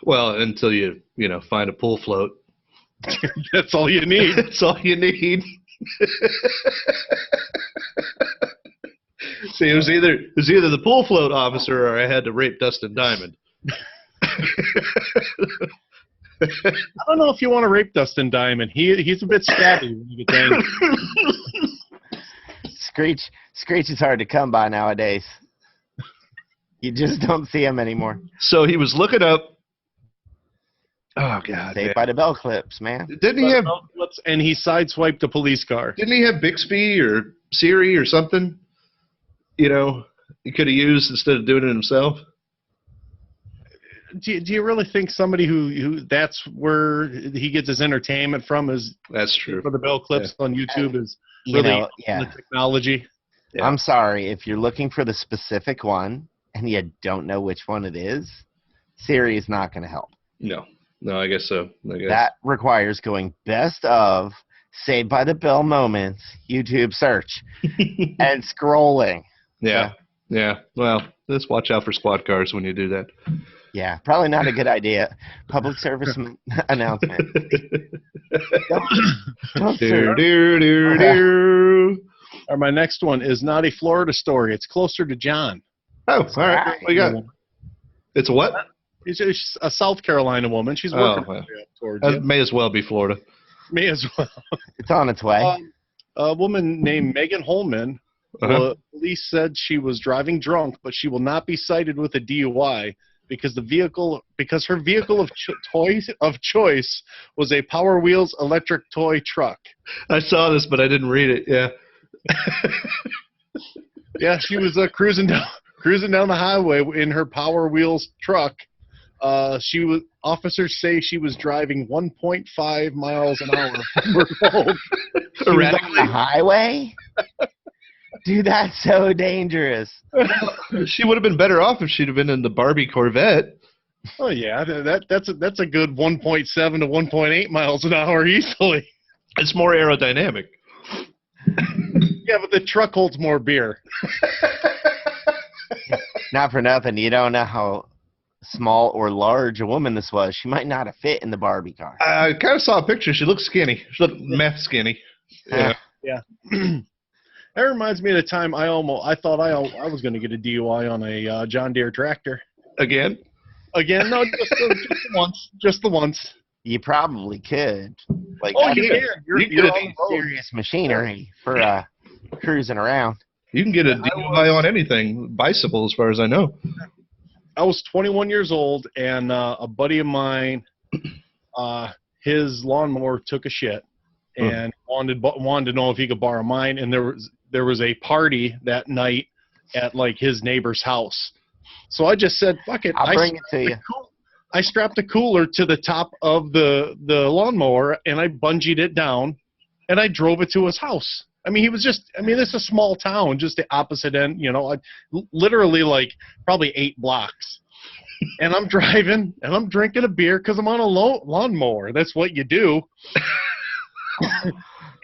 Well, until you find a pool float. That's all you need. That's all you need. See, it was either the pool float officer or I had to rape Dustin Diamond. I don't know if you want to rape Dustin Diamond. He's a bit stabby when you get angry. Screech is hard to come by nowadays. You just don't see him anymore. So he was looking up. Oh God! Saved by the Bell clips, man. Didn't he have? And he sideswiped a police car. Didn't he have Bixby or Siri or something? He could have used instead of doing it himself. Do you really think somebody who that's where he gets his entertainment from is? That's true. For the Bell clips on YouTube is really the technology. Yeah. I'm sorry if you're looking for the specific one and you don't know which one it is. Siri is not going to help. No, I guess so. That requires going best of Saved by the Bell moments, YouTube search, and scrolling. Yeah. Well, just watch out for squad cars when you do that. Yeah, probably not a good idea. Public service announcement. Don't My next one is not a Florida story. It's closer to John. Oh, all right. What you got? It's a what? It's a South Carolina woman. She's working towards it. May as well be Florida. May as well. It's on its way. A woman named Megan Holman. Police said she was driving drunk, but she will not be cited with a DUI because her vehicle of choice was a Power Wheels electric toy truck. I saw this, but I didn't read it. Yeah. Yeah, she was cruising down the highway in her Power Wheels truck. Officers say she was driving 1.5 miles an hour from her home. She was on the highway? Dude, that's so dangerous. She would have been better off if she'd have been in the Barbie Corvette. Oh yeah, that's a good 1.7 to 1.8 miles an hour easily. It's more aerodynamic. Yeah, but the truck holds more beer. Not for nothing, you don't know how small or large a woman this was. She might not have fit in the Barbie car. I kind of saw a picture. She looked skinny. She looked meth skinny. Yeah. Yeah. That reminds me of the time I thought I was going to get a DUI on a John Deere tractor. Again? Again? No, just the once. Just the once. You probably could. Like, oh, you can. You're on serious machinery for cruising around. You can get a DUI on anything. Bicycle, as far as I know. I was 21 years old, and a buddy of mine, his lawnmower took a shit, and wanted to know if he could borrow mine. And there was a party that night at like his neighbor's house. So I just said, "Fuck it, I'll bring it to you." I strapped the cooler to the top of the lawnmower, and I bungeed it down, and I drove it to his house. I mean, this is a small town, just the opposite end, literally like probably 8 blocks. And I'm driving, and I'm drinking a beer because I'm on a lawnmower. That's what you do.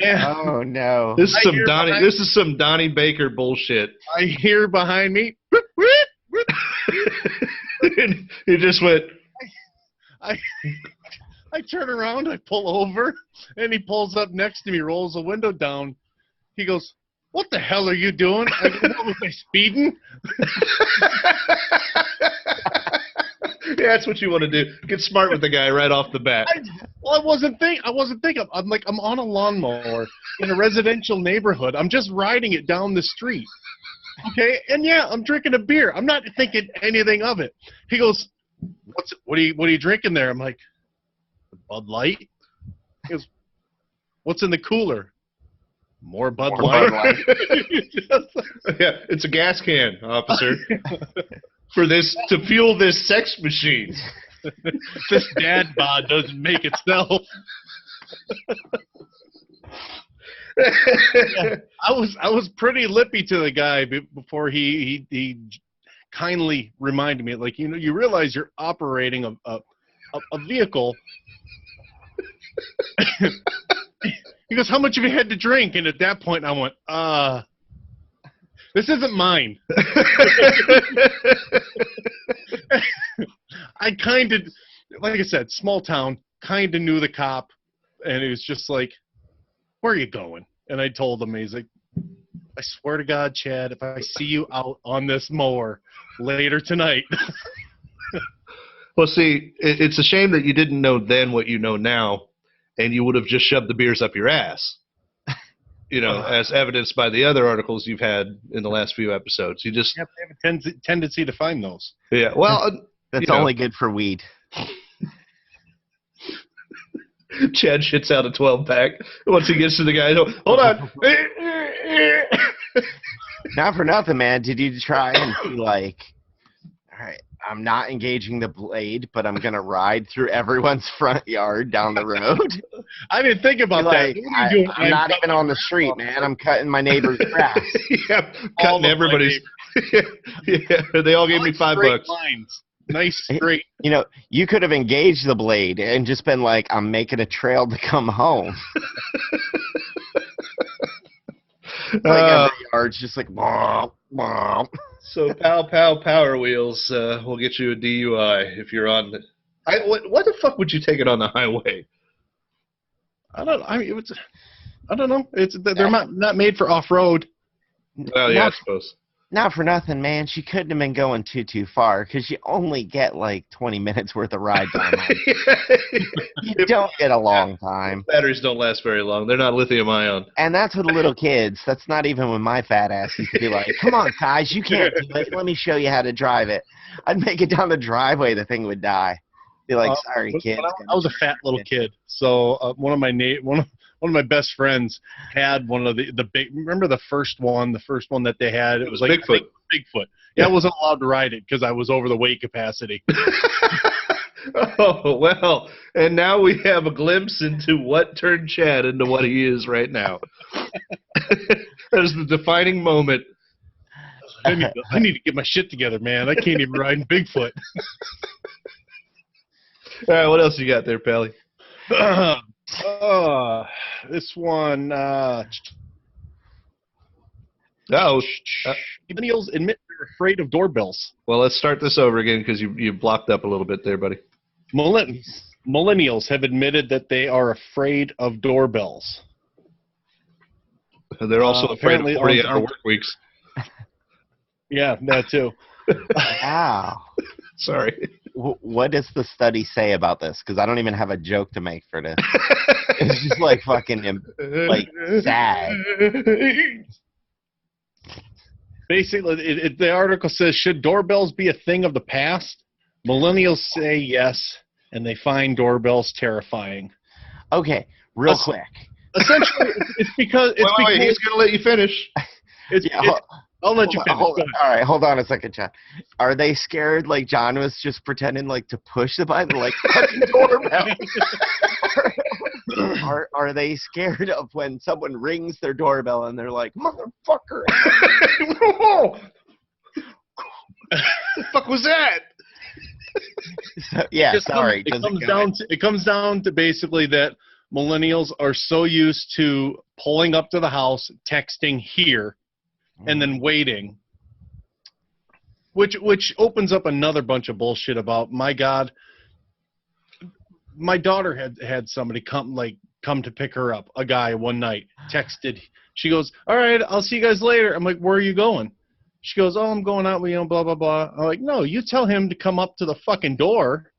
Oh, no. This is some Donnie Baker bullshit. I hear behind me. He just went. I turn around, I pull over, and he pulls up next to me, rolls the window down. He goes, "What the hell are you doing?" I go, "What was I speeding?" Yeah, that's what you want to do. Get smart with the guy right off the bat. I wasn't thinking. I'm on a lawnmower in a residential neighborhood. I'm just riding it down the street. Okay, and yeah, I'm drinking a beer. I'm not thinking anything of it. He goes, What are you drinking there? I'm like, Bud Light. He goes, "What's in the cooler?" More Bud Light. Yeah, it's a gas can, officer. To fuel this sex machine. This dad bod doesn't make itself. Yeah, I was pretty lippy to the guy before he kindly reminded me, like, you realize you're operating a vehicle. He goes, "How much have you had to drink?" And at that point, I went, this isn't mine. I kind of, like I said, small town, kind of knew the cop, and it was just like, "Where are you going?" And I told him, he's like, "I swear to God, Chad, if I see you out on this mower later tonight." Well, see, it's a shame that you didn't know then what you know now, and you would have just shoved the beers up your ass. As evidenced by the other articles you've had in the last few episodes. You just have a tendency to find those. Yeah, well, that's only good for weed. Chad shits out a 12-pack once he gets to the guy. Hold on. Not for nothing, man. Did you try and be like, all right, I'm not engaging the blade, but I'm going to ride through everyone's front yard down the road? I didn't think about that. I'm not even on the street, man. I'm cutting my neighbor's grass. Yeah, cutting everybody's. Yeah, they all gave me $5. Lines. Nice, straight. You could have engaged the blade and just been like, "I'm making a trail to come home." Every yard's just like, "Womp, womp." So, Power Wheels will get you a DUI if you're on the. What the fuck would you take it on the highway? I don't know. They're not made for off road. Well, yeah, I suppose. Not for nothing, man. She couldn't have been going too far because you only get like 20 minutes worth of ride time. You don't get a long time. Batteries don't last very long. They're not lithium ion. And that's with little kids. That's not even when my fat ass used to be like, "Come on, guys, you can't do it. Let me show you how to drive it." I'd make it down the driveway, the thing would die. Be like, "Sorry, kid." I was a fat little kid, so one of my best friends had one of the big. Remember the first one that they had? It was like Bigfoot. Bigfoot. Yeah, I wasn't allowed to ride it because I was over the weight capacity. Oh, well, and now we have a glimpse into what turned Chad into what he is right now. That is the defining moment. I need to get my shit together, man. I can't even ride in Bigfoot. All right, what else you got there, Pally? This one. Millennials admit they're afraid of doorbells. Well, let's start this over again because you blocked up a little bit there, buddy. Millennials have admitted that they are afraid of doorbells. They're also afraid of 40-hour work weeks. Yeah, that too. Wow. Sorry. What does the study say about this? Because I don't even have a joke to make for this. It's just like fucking like sad. Basically, the article says, should doorbells be a thing of the past? Millennials say yes, and they find doorbells terrifying. Okay, real quick. Essentially, it's because... Wait, he's going to let you finish. I'll let you finish. All right, hold on a second, John. Are they scared like John was just pretending like to push the button, like fucking doorbell? Are they scared of when someone rings their doorbell and they're like, motherfucker? What the fuck was that? Yeah, sorry. It comes down to basically that millennials are so used to pulling up to the house, texting here, and then waiting, which opens up another bunch of bullshit about, my God, my daughter had somebody come to pick her up, a guy one night, texted. She goes, all right, I'll see you guys later. I'm like, where are you going? She goes, oh, I'm going out with, blah, blah, blah. I'm like, no, you tell him to come up to the fucking door,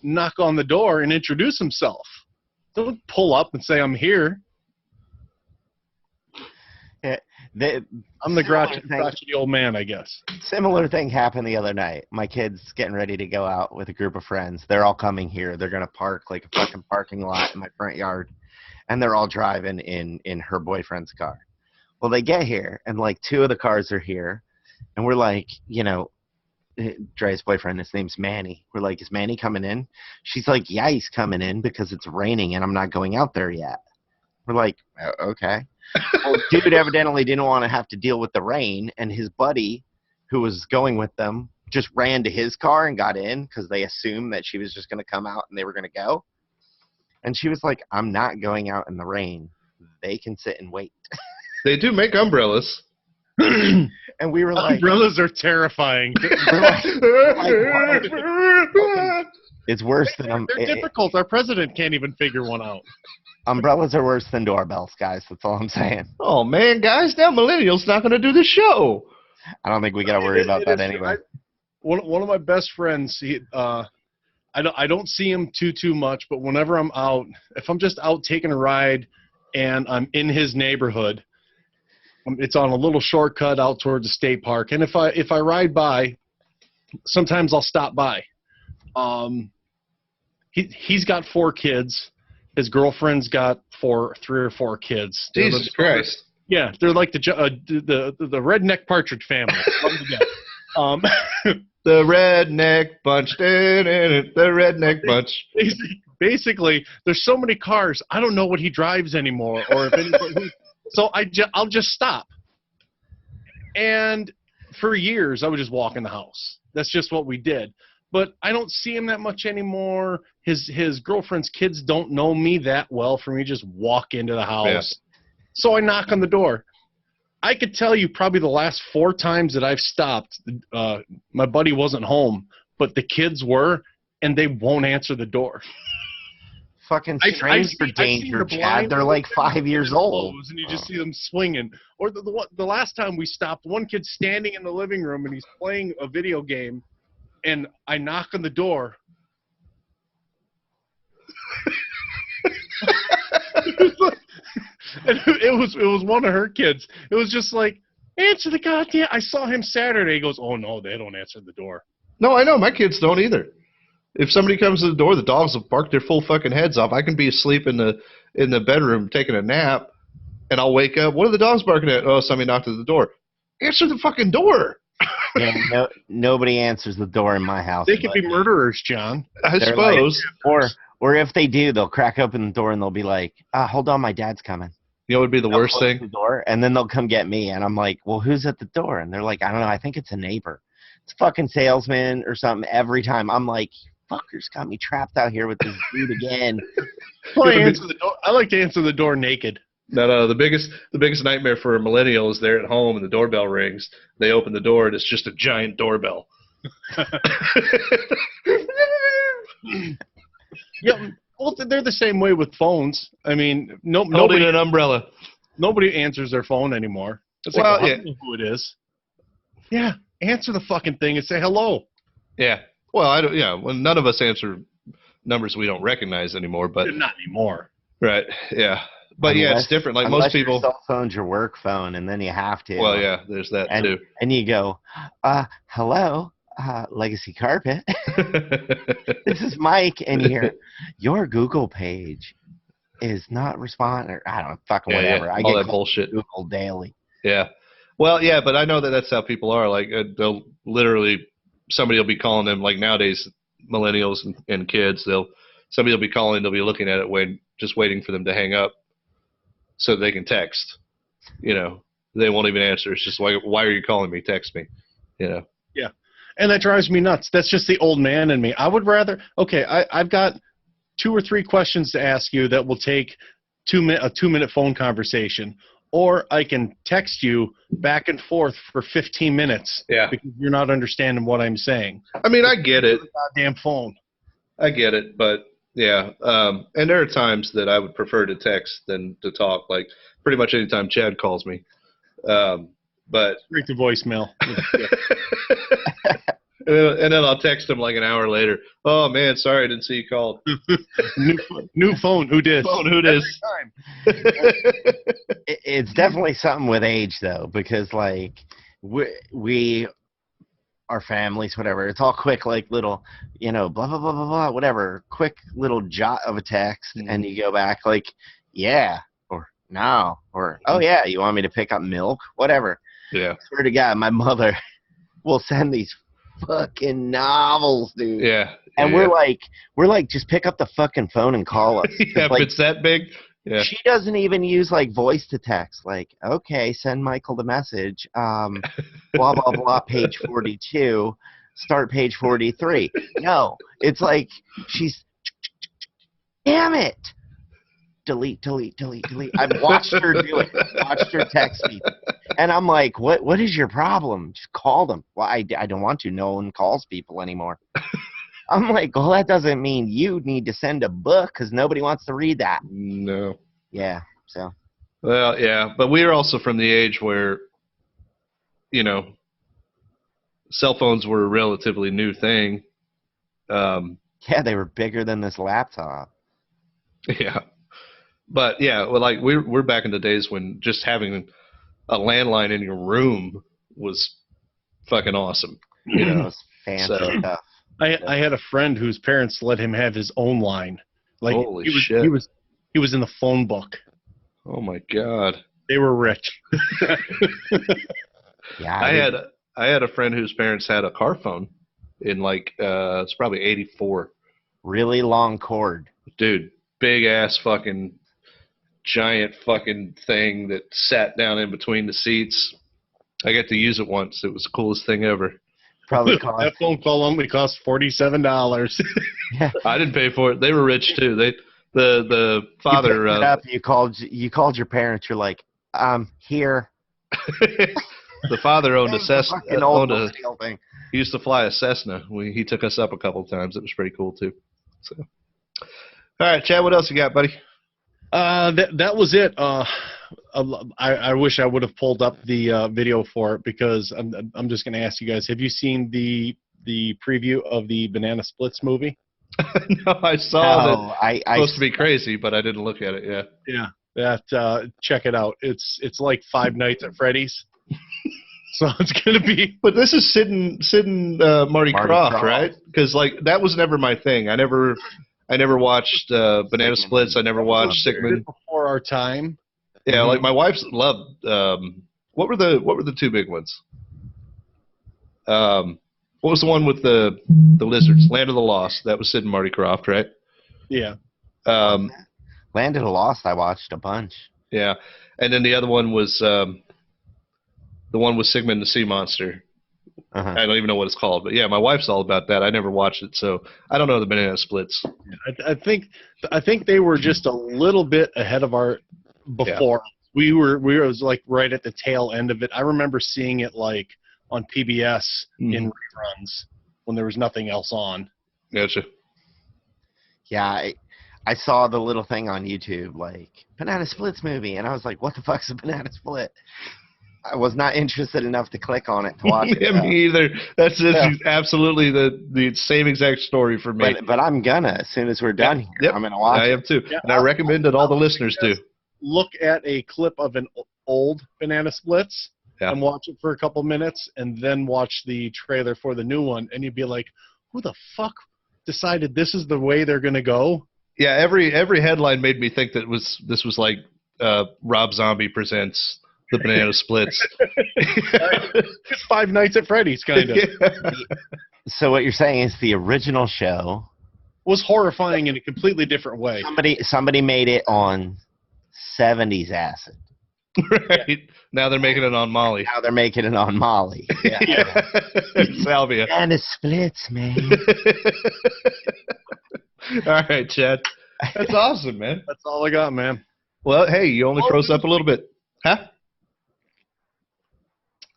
knock on the door, and introduce himself. Don't pull up and say, I'm here. I'm the grouchy old man, I guess. Similar thing happened the other night. My kid's getting ready to go out with a group of friends. They're all coming here. They're going to park like a fucking parking lot in my front yard. And they're all driving in her boyfriend's car. Well, they get here, and like two of the cars are here. And we're like, Dre's boyfriend, his name's Manny. We're like, is Manny coming in? She's like, yeah, he's coming in because it's raining and I'm not going out there yet. We're like, okay. Well, dude evidently didn't want to have to deal with the rain, and his buddy, who was going with them, just ran to his car and got in because they assumed that she was just going to come out and they were going to go. And she was like, I'm not going out in the rain. They can sit and wait. They do make umbrellas. And we were like, umbrellas are terrifying. It's worse than they're difficult. Our president can't even figure one out. Umbrellas are worse than doorbells, guys. That's all I'm saying. Oh man, guys, now Millennials not going to do the show. I don't think we got to worry about that anyway. One of my best friends, I don't see him too much, but whenever I'm out, if I'm just out taking a ride and I'm in his neighborhood, it's on a little shortcut out towards the state park, and if I ride by, sometimes I'll stop by. He's got 4 kids. His girlfriend's got 3 or 4 kids. Jesus Christ! Yeah, they're like the redneck partridge family. The redneck bunch. The redneck bunch. Basically, there's so many cars. I don't know what he drives anymore, or if anybody. So I'll just stop. And for years, I would just walk in the house. That's just what we did. But I don't see him that much anymore. His girlfriend's kids don't know me that well for me to just walk into the house. Yeah. So I knock on the door. I could tell you probably the last 4 times that I've stopped, my buddy wasn't home, but the kids were, and they won't answer the door. Fucking stranger danger, Chad. They're like 5 years old. And you just see them swinging. Or the last time we stopped, one kid's standing in the living room, and he's playing a video game, and I knock on the door. And it was one of her kids. It was just like, answer the goddamn. I saw him Saturday. He goes, oh no, they don't answer the door. No, I know. My kids don't either. If somebody comes to the door, the dogs will bark their full fucking heads off. I can be asleep in the bedroom taking a nap, and I'll wake up. What are the dogs barking at? Oh, somebody knocked at the door. Answer the fucking door. Yeah, nobody answers the door in my house. They could be murderers, John. I suppose. Like, or if they do, they'll crack open the door and they'll be like, hold on, my dad's coming. You know what would be the They'll worst close thing? the door, and then they'll come get me, and I'm like, well, who's at the door? And they're like, I don't know. I think it's a neighbor. It's a fucking salesman or something every time. I'm like, fuckers got me trapped out here with this dude again. I like to answer the door naked. No, the biggest nightmare for a millennial is they're at home and the doorbell rings. They open the door and it's just a giant doorbell. Yeah, well, they're the same way with phones. I mean, Holding nobody an umbrella. Nobody answers their phone anymore. It's like, I don't know who it is. Yeah, answer the fucking thing and say hello. Yeah. Well, I don't. Yeah. Well, none of us answer numbers we don't recognize anymore. But not anymore. Right. Yeah. But it's different. Like most people, your cell phone's your work phone, and then you have to. Well, yeah, there's that too. And you go, hello, Legacy Carpet. This is Mike, and you hear your Google page is not responding. Or I don't know, fucking whatever. Yeah. I All get that bullshit. Google daily. Yeah. Well, yeah, but I know that's how people are. Like they'll literally, somebody will be calling them. Like nowadays, millennials and kids, somebody will be calling. They'll be looking at it, just waiting for them to hang up, so they can text. You know, they won't even answer. It's just like, why are you calling me? Text me. You know. Yeah, and that drives me nuts. That's just the old man in me. I would rather. Okay, I've got 2 or 3 questions to ask you that will take a 2-minute phone conversation, or I can text you back and forth for 15 minutes. Yeah. Because you're not understanding what I'm saying. I mean, I get it. Goddamn phone. I get it, but yeah. And there are times that I would prefer to text than to talk. Like pretty much any time Chad calls me. But straight to voicemail. And then I'll text him like an hour later. Oh man, sorry, I didn't see you called. New phone. Who dis? It's definitely something with age though, because like we our families, whatever. It's all quick, like little, blah blah blah blah blah, whatever. Quick little jot of a text, and you go back like, yeah, or no, or oh yeah, you want me to pick up milk, whatever. Yeah. I swear to God, my mother will send these fucking novels, dude. Yeah. And we're like, just pick up the fucking phone and call us. Yeah, like, if it's that big. Yeah. She doesn't even use like voice to text. Like, okay, send Michael the message. Blah blah blah. Page 42. Start page 43. No, it's like she's. Damn it! Delete, delete, delete, delete. I've watched her do it. Watched her text me, and I'm like, what is your problem? Just call them. Well, I don't want to. No one calls people anymore. I'm like, well, that doesn't mean you need to send a book because nobody wants to read that. No. Yeah, so. Well, yeah, but we are also from the age where, cell phones were a relatively new thing. Yeah, they were bigger than this laptop. Yeah. But, yeah, well, like, we're back in the days when just having a landline in your room was fucking awesome. It was fancy stuff. I had a friend whose parents let him have his own line. Like, holy shit. He was in the phone book. Oh my God. They were rich. Yeah. I had a friend whose parents had a car phone in like it's probably 84. Really long cord. Dude, big ass fucking giant fucking thing that sat down in between the seats. I got to use it once. It was the coolest thing ever. Probably cost. That phone call only cost $47. Yeah. I didn't pay for it. They were rich too. The father. You called your parents. You're like, here. The father owned a Cessna. Thing. He used to fly a Cessna. He took us up a couple of times. It was pretty cool too. So, all right, Chad, what else you got, buddy? That was it. I wish I would have pulled up the video for it because I'm just going to ask you guys: have you seen the preview of the Banana Splits movie? No, I saw that. It's supposed to be crazy, but I didn't look at it. Yeah. Yeah. That check it out. It's like Five Nights at Freddy's. So it's gonna be. But this is Sid Marty Krofft, right? Because like that was never my thing. I never watched Banana Splits. I never watched Sickman. Before our time. Yeah, like my wife's loved. What were the 2 big ones? What was the one with the lizards? Land of the Lost. That was Sid and Marty Krofft, right? Yeah. Land of the Lost. I watched a bunch. Yeah, and then the other one was the one with Sigmund the Sea Monster. Uh-huh. I don't even know what it's called, but yeah, my wife's all about that. I never watched it, so I don't know the banana splits. I think they were just a little bit ahead of our before. Yeah. We was like right at the tail end of it. I remember seeing it like on PBS in reruns when there was nothing else on. Gotcha. Yeah, I saw the little thing on YouTube, like, Banana Splits movie, and I was like, what the fuck's a Banana Split? I was not interested enough to click on it to watch it. Me either. That's absolutely the same exact story for me. But I'm gonna, as soon as we're done here, yep. I'm gonna watch it. I am too. Yeah, and I recommend that all the listeners do. Look at a clip of an old Banana Splits and watch it for a couple minutes, and then watch the trailer for the new one, and you'd be like, who the fuck decided this is the way they're gonna go? Yeah, every headline made me think that this was like Rob Zombie presents the Banana Splits. It's Five Nights at Freddy's, kind of. Yeah. So what you're saying is the original show was horrifying in a completely different way. Somebody made it on 70s acid. Right. Now they're making it on Molly. Now they're making it on Molly. Yeah. Salvia. Banana Splits, man. All right, Chad. That's awesome, man. That's all I got, man. Well, hey, you only froze up a little bit. Huh?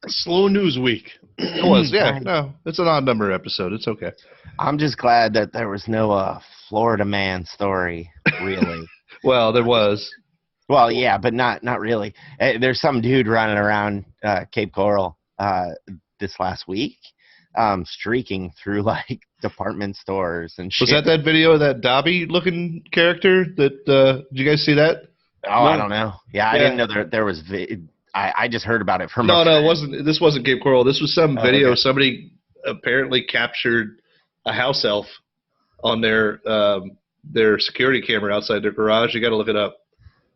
Slow news week. It was, yeah. No, it's an odd number episode. It's okay. I'm just glad that there was no Florida man story, really. Well, there was. Well, yeah, but not really. There's some dude running around Cape Coral this last week, streaking through like department stores and shit. Was that video of that Dobby-looking character? That did you guys see that? Oh, no. I don't know. Yeah, I didn't know there was. I just heard about it from. No, it wasn't. This wasn't Cape Coral. This was some video. Okay. Somebody apparently captured a house elf on their security camera outside their garage. You got to look it up.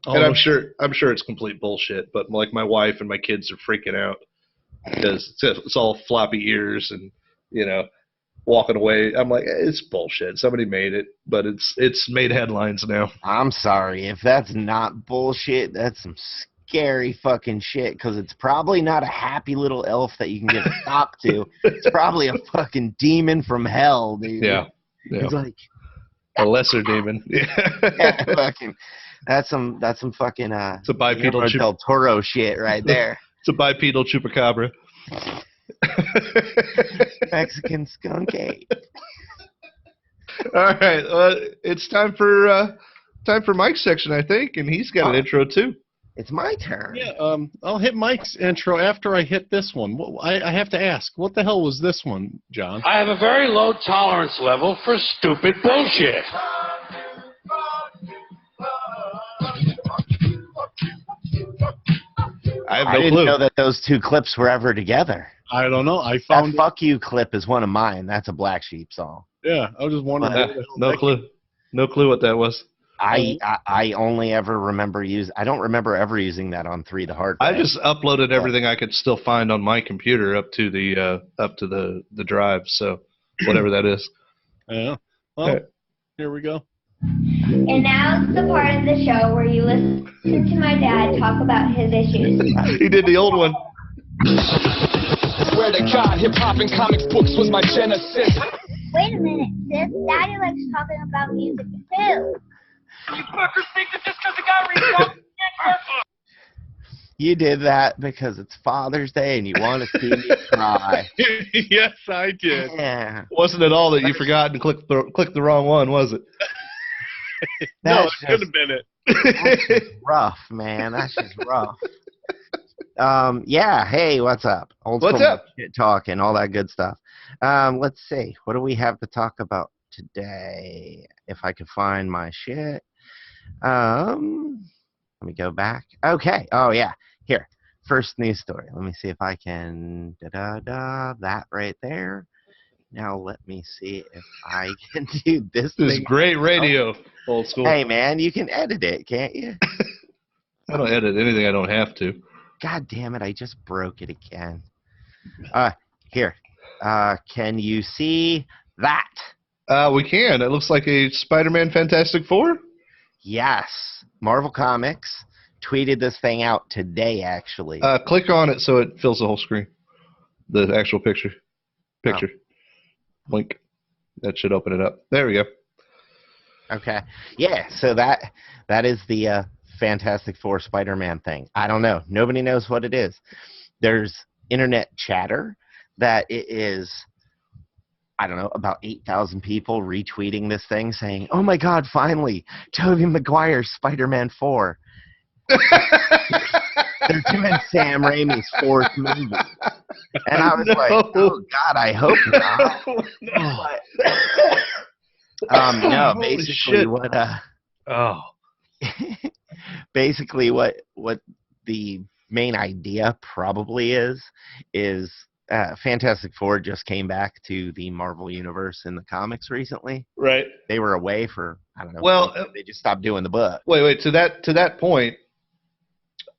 Oh, and I'm sure it's complete bullshit. But like my wife and my kids are freaking out because it's all floppy ears and walking away. I'm like, it's bullshit. Somebody made it, but it's made headlines now. I'm sorry if that's not bullshit. That's some scary fucking shit, because it's probably not a happy little elf that you can give a talk to. It's probably a fucking demon from hell, dude. Yeah. It's like a lesser demon. Yeah, fucking. That's some fucking it's a bipedal del Toro shit right there. It's a bipedal chupacabra. Mexican skunk ape. All right, it's time for Mike's section, I think, and he's got an intro too. It's my turn. Yeah, I'll hit Mike's intro after I hit this one. I have to ask, what the hell was this one, John? I have a very low tolerance level for stupid bullshit. I didn't know that those two clips were ever together. I don't know. I found that "Fuck You" clip is one of mine. That's a Black Sheep song. Yeah, I was just wondering. No clue. No clue what that was. I only ever remember I don't remember ever using that on 3 the Hard Way. I just uploaded everything I could still find on my computer up to the drive. So whatever that is. Yeah. Well, here we go. And now it's the part of the show where you listen to my dad talk about his issues. He did the old one. Swear to God, hip-hop and comics books was my genesis. Wait a minute, sis. Daddy likes talking about music too. You fuckers think that just because the guy reads You did that because it's Father's Day and you want to see me cry. Yes, I did. Yeah. Wasn't it all that you forgot and clicked the wrong one, was it? No, it could have been it. That's just rough, man. That's just rough. Yeah. Hey, what's up? What's up? Shit talk and all that good stuff. Let's see. What do we have to talk about today? If I can find my shit. Let me go back. Okay. Oh yeah. Here. First news story. Let me see if I can that right there. Now let me see if I can do this. This is great radio, old school. Hey man, you can edit it, can't you? I don't edit anything I don't have to. God damn it, I just broke it again. Here. Can you see that? We can. It looks like a Spider-Man Fantastic Four. Yes. Marvel Comics tweeted this thing out today, actually. Click on it so it fills the whole screen. The actual picture. Link. That should open it up. There we go. Okay. Yeah, so that is the Fantastic Four Spider-Man thing. I don't know. Nobody knows what it is. There's internet chatter that it is, I don't know, about 8,000 people retweeting this thing saying, oh my God, finally, Tobey Maguire's Spider-Man 4. They're doing Sam Raimi's 4th movie. And I was like, oh God, I hope not. No, basically basically what the main idea probably is Fantastic Four just came back to the Marvel Universe in the comics recently. Right. They were away for, I don't know. Well, they just stopped doing the book. Wait. To that point,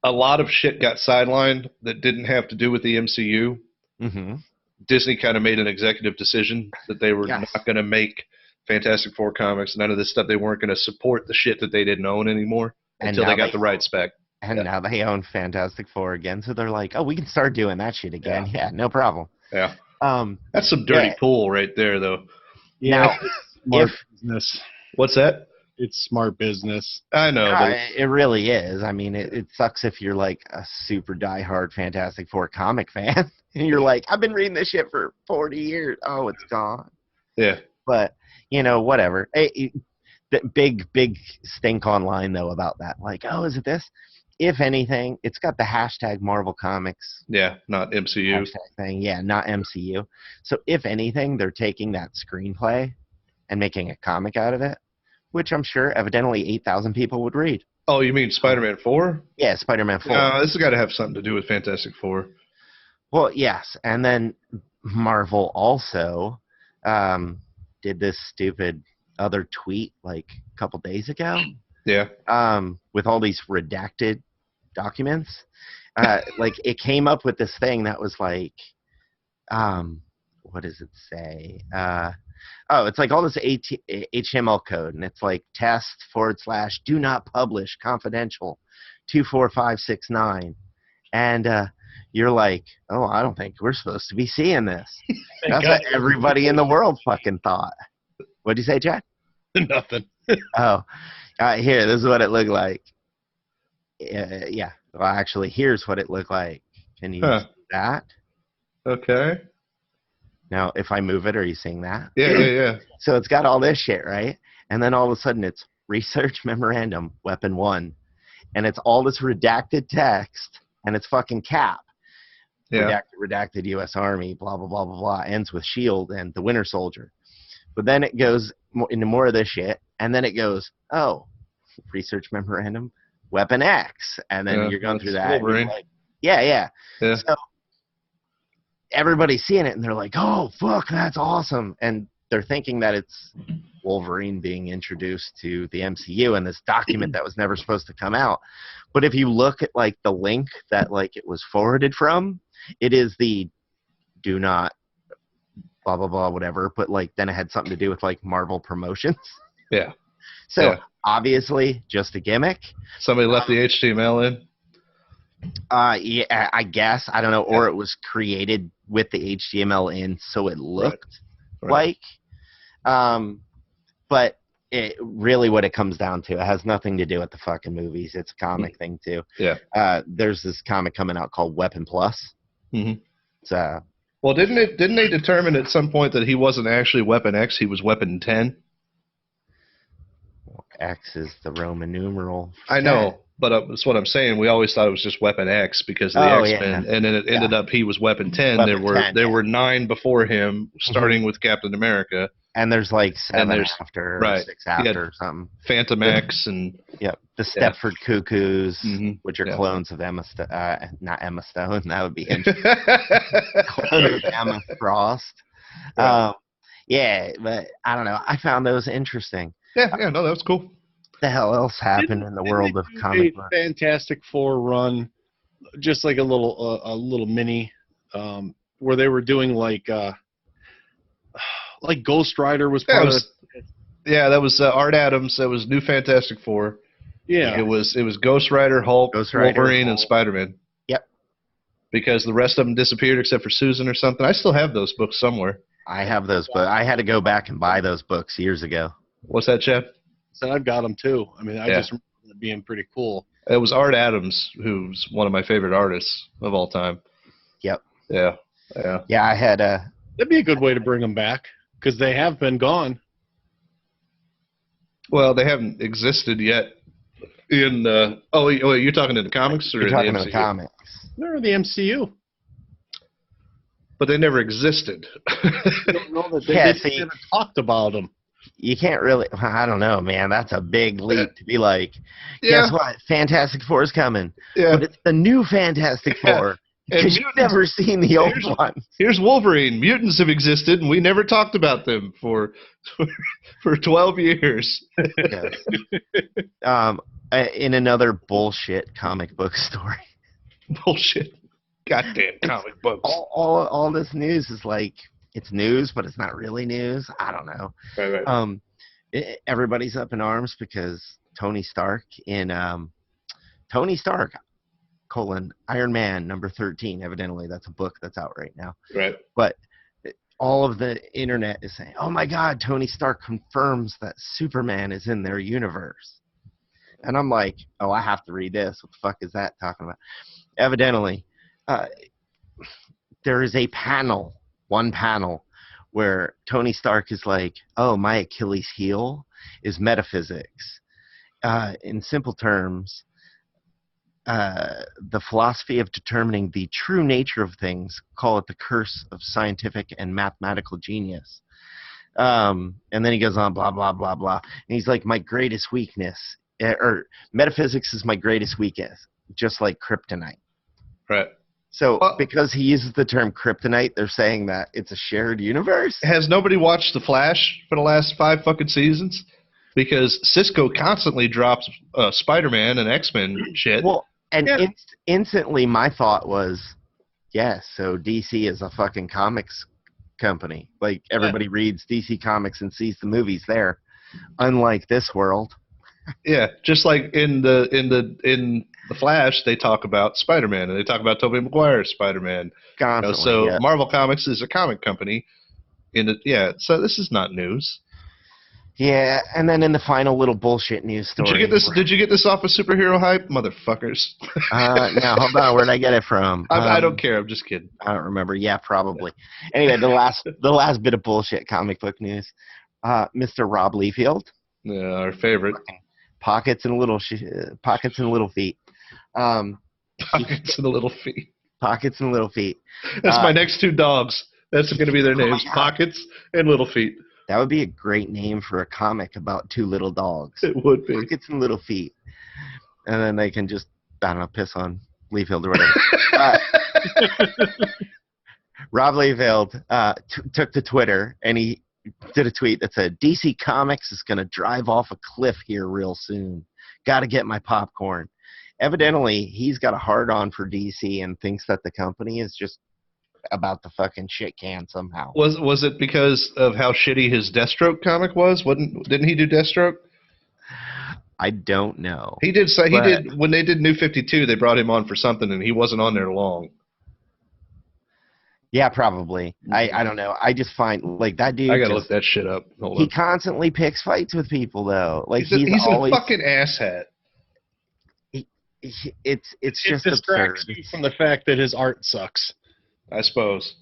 a lot of shit got sidelined that didn't have to do with the MCU. Mm-hmm. Disney kind of made an executive decision that they were not going to make Fantastic Four comics, none of this stuff. They weren't going to support the shit that they didn't own anymore until they got the right spec. And now they own Fantastic Four again, so they're like, oh, we can start doing that shit again. Yeah, no problem. Yeah. That's some dirty pool right there, though. Yeah. Smart business. What's that? It's smart business. I know. It really is. I mean, it sucks if you're like a super diehard Fantastic Four comic fan, and you're like, I've been reading this shit for 40 years. Oh, it's gone. Yeah. But, whatever. The big stink online, though, about that. Like, oh, is it this? If anything, it's got the hashtag Marvel Comics. Yeah, not MCU. Hashtag thing. Yeah, not MCU. So if anything, they're taking that screenplay and making a comic out of it, which I'm sure evidently 8,000 people would read. Oh, you mean Spider-Man 4? Yeah, Spider-Man 4. No, this has got to have something to do with Fantastic Four. Well, yes. And then Marvel also did this stupid other tweet like a couple days ago. Yeah. With all these redacted documents. Like it came up with this thing that was like, what does it say? It's like all this HTML code, and it's like test/do not publish confidential 24569. And you're like, oh, I don't think we're supposed to be seeing this. That's what everybody in the world fucking thought. What'd you say, Jack? Nothing. Here, this is what it looked like. Yeah. Well, actually, here's what it looked like. Can you see that? Okay. Now, if I move it, are you seeing that? Yeah. So it's got all this shit, right? And then all of a sudden, it's research memorandum, weapon 1. And it's all this redacted text, and it's fucking cap. Yeah. Redacted U.S. Army, blah, blah, blah, blah, blah. Ends with S.H.I.E.L.D. and the Winter Soldier. But then it goes into more of this shit, and then it goes, oh, research memorandum, weapon X. And then you're going through that. And you're like, yeah. So everybody's seeing it, and they're like, oh, fuck, that's awesome. And they're thinking that it's Wolverine being introduced to the MCU in this document that was never supposed to come out. But if you look at, like, the link that, like, it was forwarded from, it is the do not blah, blah, blah, whatever. But, like, then it had something to do with, like, Marvel promotions. Yeah. So, obviously, just a gimmick. Somebody left the HTML in? Yeah, I guess. I don't know. Or it was created with the HTML in, so it looked like. But it really what it comes down to, it has nothing to do with the fucking movies. It's a comic thing, too. Yeah. There's this comic coming out called Weapon Plus. Mm-hmm. So, well, didn't they determine at some point that he wasn't actually Weapon X, he was Weapon 10? X is the Roman numeral. I know, but that's what I'm saying. We always thought it was just Weapon X because of the X-Men, and then it ended up he was Weapon 10. There were 9 before him, starting with Captain America. And there's like 7 after, or 6 after, or something. Phantom X and the Stepford Cuckoos, which are clones of Emma Stone. Not Emma Stone. That would be interesting. Clones of Emma Frost. But I don't know. I found those interesting. Yeah, no, that was cool. What the hell else happened in the world of comic books? Fantastic Four run, just like a little mini, where they were doing like Ghost Rider was part of. Yeah, that was Art Adams. That was New Fantastic Four. Yeah. It was Ghost Rider, Hulk, Ghost Rider, Wolverine, and Hulk. Spider-Man. Yep. Because the rest of them disappeared except for Susan or something. I still have those books somewhere. I have those, but I had to go back and buy those books years ago. What's that, Chad? So I've got them too. I mean, I Yeah. just remember it being pretty cool. It was Art Adams, who's one of my favorite artists of all time. Yep. Yeah. Yeah, I had That'd be a good way to bring them back because they have been gone. Well, they haven't existed yet. In you're talking in the comics or you're talking in the about MCU? comics. They're in the MCU. But they never existed. I don't know that they Yeah, didn't see- even talked about them. You can't really. I don't know, man. That's a big leap to be like. Yeah. Guess what? Fantastic Four is coming. Yeah. But it's the new Fantastic Four. And Because you've never seen the old ones. Here's Wolverine. Mutants have existed, and we never talked about them for 12 years. In another bullshit comic book story. Bullshit. Goddamn comic books. All this news is like, it's news, but it's not really news. I don't know. Right. Everybody's up in arms because Tony Stark Iron Man number 13. Evidently, that's a book that's out right now. Right. But all of the internet is saying, "Oh my God, Tony Stark confirms that Superman is in their universe." And I'm like, "Oh, I have to read this. What the fuck is that talking about?" Evidently, there is one panel, where Tony Stark is like, "Oh, my Achilles heel is metaphysics. In simple terms, the philosophy of determining the true nature of things, call it the curse of scientific and mathematical genius." And then he goes on, blah, blah, blah, blah. And he's like, "My greatest weakness, or metaphysics is my greatest weakness, just like kryptonite." Right. So because he uses the term kryptonite, they're saying that it's a shared universe? Has nobody watched The Flash for the last 5 fucking seasons? Because Cisco constantly drops Spider-Man and X-Men shit. Well, and instantly my thought was, yes, so DC is a fucking comics company. Like, everybody reads DC Comics and sees the movies there. Unlike this world. Yeah, just like in the Flash, they talk about Spider-Man and they talk about Tobey Maguire's Spider-Man. Constantly, Marvel Comics is a comic company. So this is not news. Yeah, and then in the final little bullshit news story. Did you get this off of Superhero Hype, motherfuckers? No, hold on. Where'd I get it from? I don't care. I'm just kidding. I don't remember. Yeah, probably. Anyway, the last bit of bullshit comic book news. Mr. Rob Liefeld. Yeah, our favorite. Pockets and little feet. Pockets and the little feet. Pockets and little feet. That's my next 2 dogs. That's going to be their names. Pockets and Little Feet. That would be a great name for a comic about 2 little dogs. It would be. Pockets and Little Feet. And then they can just, I don't know, piss on Liefeld or whatever. Rob Liefeld took to Twitter and he did a tweet that said, "DC Comics is going to drive off a cliff here real soon. Got to get my popcorn." Evidently, he's got a hard-on for DC and thinks that the company is just about the fucking shit can somehow. Was it because of how shitty his Deathstroke comic was? Didn't he do Deathstroke? I don't know. He did. He did when they did New 52. They brought him on for something, and he wasn't on there long. Yeah, probably. I don't know. I just find like that dude. I gotta look that shit up. Hold he on. constantly picks fights with people though. Like he's always a fucking asshat. It's just distracts absurd. you from the fact that his art sucks. I suppose.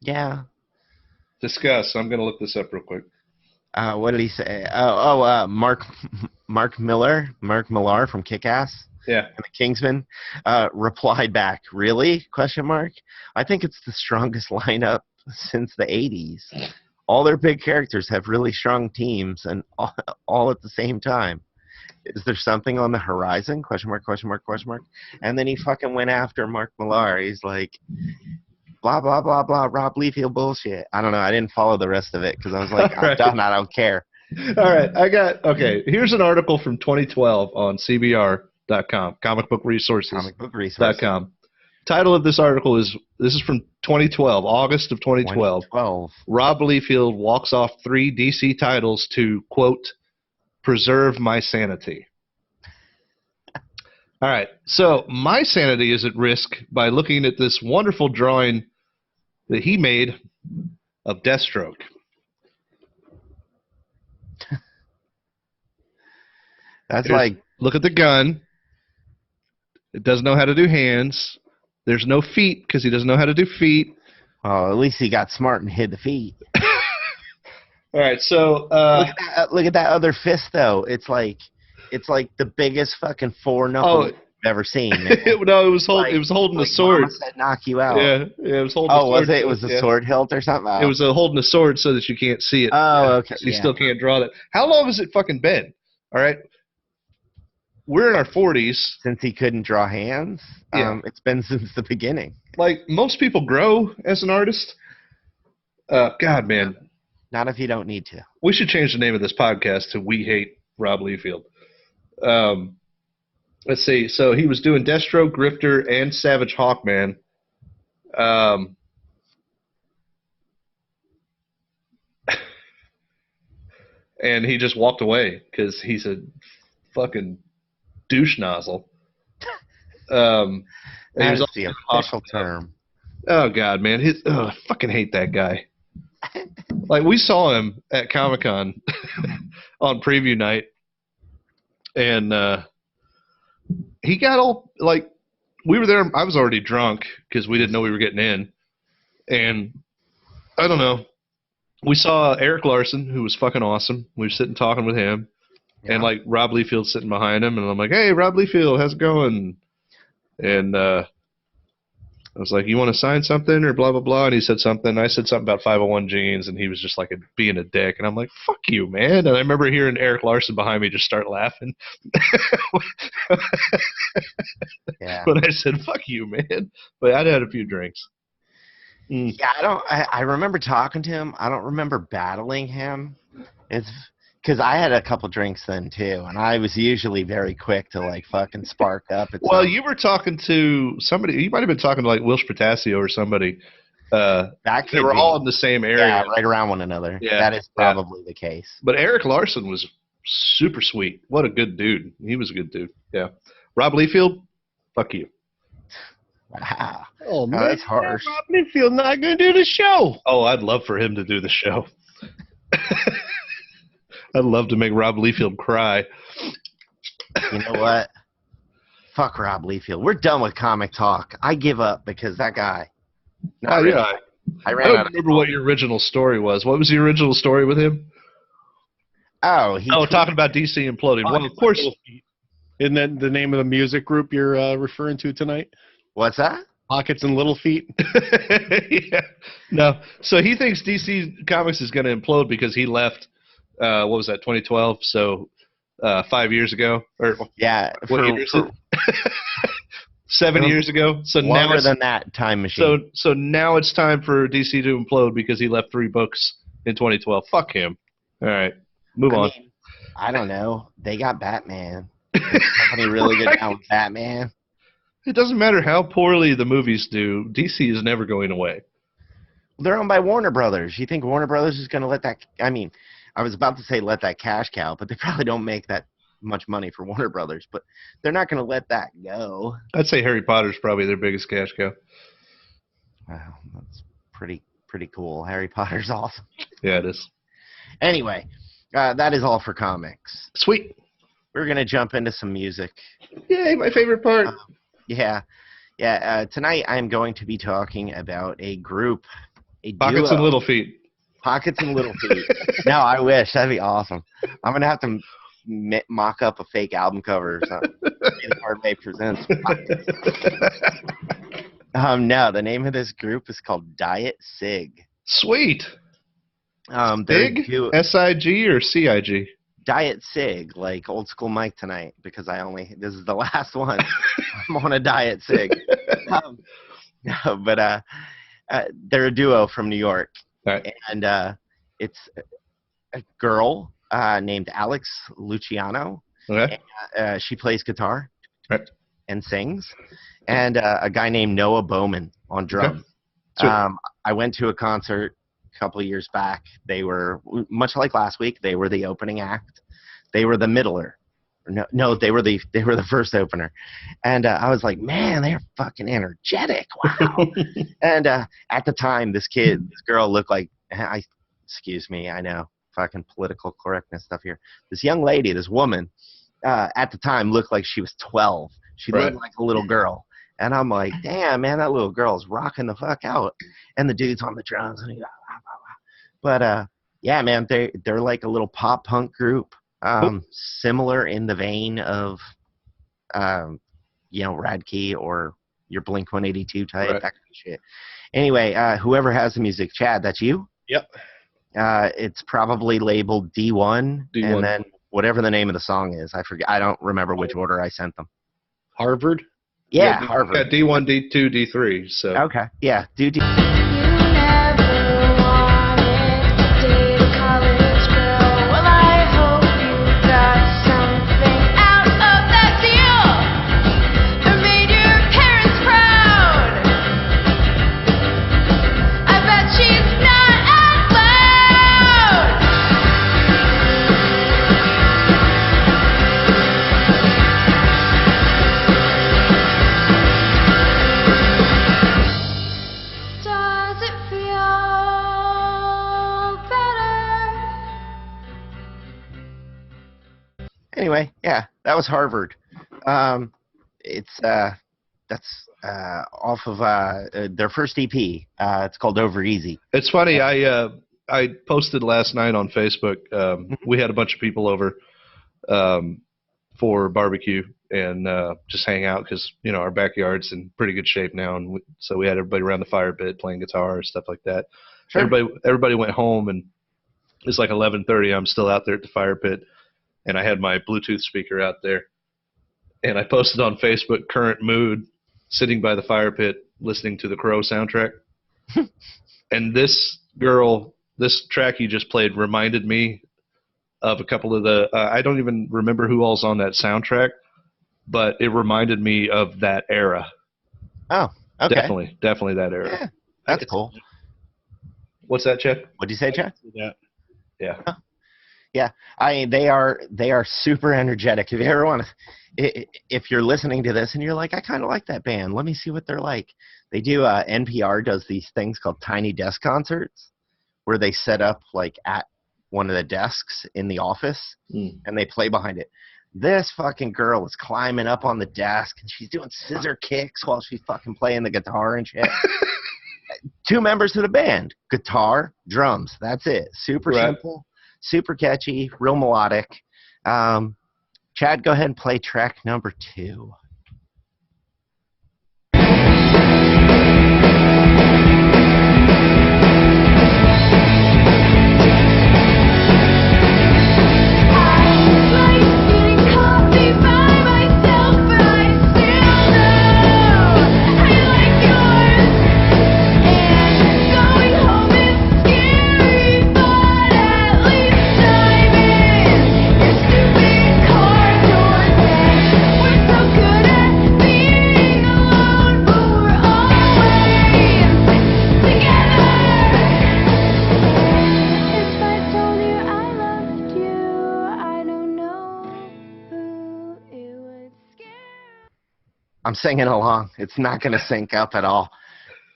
Yeah. Discuss. I'm gonna look this up real quick. What did he say? Mark Millar from Kick-Ass. Yeah. And the Kingsman replied back, "Really? ? I think it's the strongest lineup since the 80s. All their big characters have really strong teams and all at the same time. Is there something on the horizon? ? And then he fucking went after Mark Millar. He's like, blah, blah, blah, blah, Rob Liefeld bullshit. I don't know. I didn't follow the rest of it because I was like, I'm done. I don't care. All right. Here's an article from 2012 on CBR.com, comicbookresources.com. Title of this article is from 2012, August of 2012. Rob Liefeld walks off 3 DC titles to, quote, preserve my sanity. All right. So my sanity is at risk by looking at this wonderful drawing that he made of Deathstroke. Look at the gun. It doesn't know how to do hands. There's no feet because he doesn't know how to do feet. Oh, at least he got smart and hid the feet. All right, so look at that other fist though. It's like the biggest fucking four knuckle you've ever seen. Man. No, it was holding a sword. Mama said knock you out. Yeah, it was holding. Oh, was it? It was a sword hilt or something. Oh. It was holding a sword so that you can't see it. Oh, okay. You still can't draw that. How long has it fucking been? All right, we're in our 40s. Since he couldn't draw hands. It's been since the beginning. Like most people grow as an artist. God, man. Not if you don't need to. We should change the name of this podcast to We Hate Rob Liefeld. Let's see. So he was doing Deathstroke, Grifter, and Savage Hawkman. And he just walked away because he's a fucking douche nozzle. That's the official term. Oh, God, man. I fucking hate that guy. Like, we saw him at Comic-Con on preview night, and he got all, like, we were there. I was already drunk because we didn't know we were getting in, and I don't know. We saw Eric Larson, who was fucking awesome. We were sitting talking with him, and, like, Rob Liefeld sitting behind him, and I'm like, hey, Rob Liefeld, how's it going? And I was like, you want to sign something or blah, blah, blah? And he said something. I said something about 501 jeans, and he was just like being a dick. And I'm like, fuck you, man. And I remember hearing Eric Larson behind me just start laughing. Yeah. But I said, fuck you, man. But I'd had a few drinks. Yeah, I remember talking to him. I don't remember battling him. It's because I had a couple drinks then too, and I was usually very quick to like fucking spark up. Well, you were talking to somebody. You might have been talking to like Wilsh Potasio or somebody. They were all in the same area, yeah, right around one another. Yeah, that is probably the case. But Eric Larson was super sweet. What a good dude. He was a good dude. Yeah. Rob Liefeld, fuck you. Wow. Oh man, that's harsh. Rob Liefeld not going to do the show. Oh, I'd love for him to do the show. I'd love to make Rob Liefeld cry. You know what? Fuck Rob Liefeld. We're done with comic talk. I give up because that guy. I don't remember what your original story was. What was the original story with him? Talking about DC imploding. Well, of course. Isn't that the name of the music group you're referring to tonight? What's that? Pockets and Little Feet. Yeah. No. So he thinks DC Comics is going to implode because he left. What was that? 2012. So 5 years ago, or yeah, what year is it? 7 years ago. So longer now than that time machine. So now it's time for DC to implode because he left 3 books in 2012. Fuck him. All right, move on. Mean, I don't know. They got Batman. Is somebody really get down with Batman? It doesn't matter how poorly the movies do. DC is never going away. They're owned by Warner Brothers. You think Warner Brothers is going to let that? I mean, I was about to say let that cash cow, but they probably don't make that much money for Warner Brothers. But they're not going to let that go. I'd say Harry Potter's probably their biggest cash cow. Wow, that's pretty cool. Harry Potter's awesome. Yeah, it is. Anyway, that is all for comics. Sweet. We're going to jump into some music. Yay, my favorite part. Yeah. Tonight I'm going to be talking about a group. Pockets duo. and Little Feet. Pockets and Little Feet. No, I wish. That'd be awesome. I'm going to have to mock up a fake album cover or something. Hard Way presents. No, the name of this group is called Diet Cig. Sweet. Cig? S-I-G or C-I-G? Diet Cig, like Old School Mike tonight, because this is the last one. I'm on a Diet Cig. No, but they're a duo from New York. Right. And it's a girl named Alex Luciano. Okay. She plays guitar and sings. And a guy named Noah Bowman on drums. Okay. I went to a concert a couple of years back. They were, much like last week, they were the opening act. They were the middler. No, they were the first opener, and I was like, man, they're fucking energetic. Wow. And at the time, this girl looked like excuse me, I know fucking political correctness stuff here. This young lady, this woman, at the time looked like she was 12. She looked like a little girl, and I'm like, damn, man, that little girl's rocking the fuck out, and the dude's on the drums, and but yeah, man, they're like a little pop punk group. Similar in the vein of, Radkey or your Blink-182 type, that kind of shit. Anyway, whoever has the music, Chad, that's you? Yep. It's probably labeled D1, and then whatever the name of the song is. I forget. I don't remember which order I sent them. Harvard? Yeah, Harvard. Yeah, D1, D2, D3. So. Okay, yeah, do D. Anyway, yeah, that was Harvard. It's that's off of their first EP. It's called Over Easy. It's funny. I posted last night on Facebook. We had a bunch of people over for barbecue and just hang out because our backyard's in pretty good shape now, and so we had everybody around the fire pit playing guitar and stuff like that. Sure. Everybody went home, and it's like 11:30. I'm still out there at the fire pit. And I had my Bluetooth speaker out there. And I posted on Facebook, current mood, sitting by the fire pit, listening to the Crow soundtrack. And this track you just played reminded me of a couple of the, I don't even remember who all's on that soundtrack, but it reminded me of that era. Oh, okay. Definitely that era. Yeah, that's cool. What's that, Chad? What'd you say, Chad? Yeah. Huh. Yeah, they are super energetic. If you ever want to, if you're listening to this and you're like, I kind of like that band, let me see what they're like. They do. NPR does these things called tiny desk concerts, where they set up like at one of the desks in the office and they play behind it. This fucking girl is climbing up on the desk and she's doing scissor kicks while she's fucking playing the guitar and shit. 2 members of the band, guitar, drums. That's it. Super simple. Super catchy, real melodic. Chad, go ahead and play track number 2. I'm singing along. It's not going to sync up at all.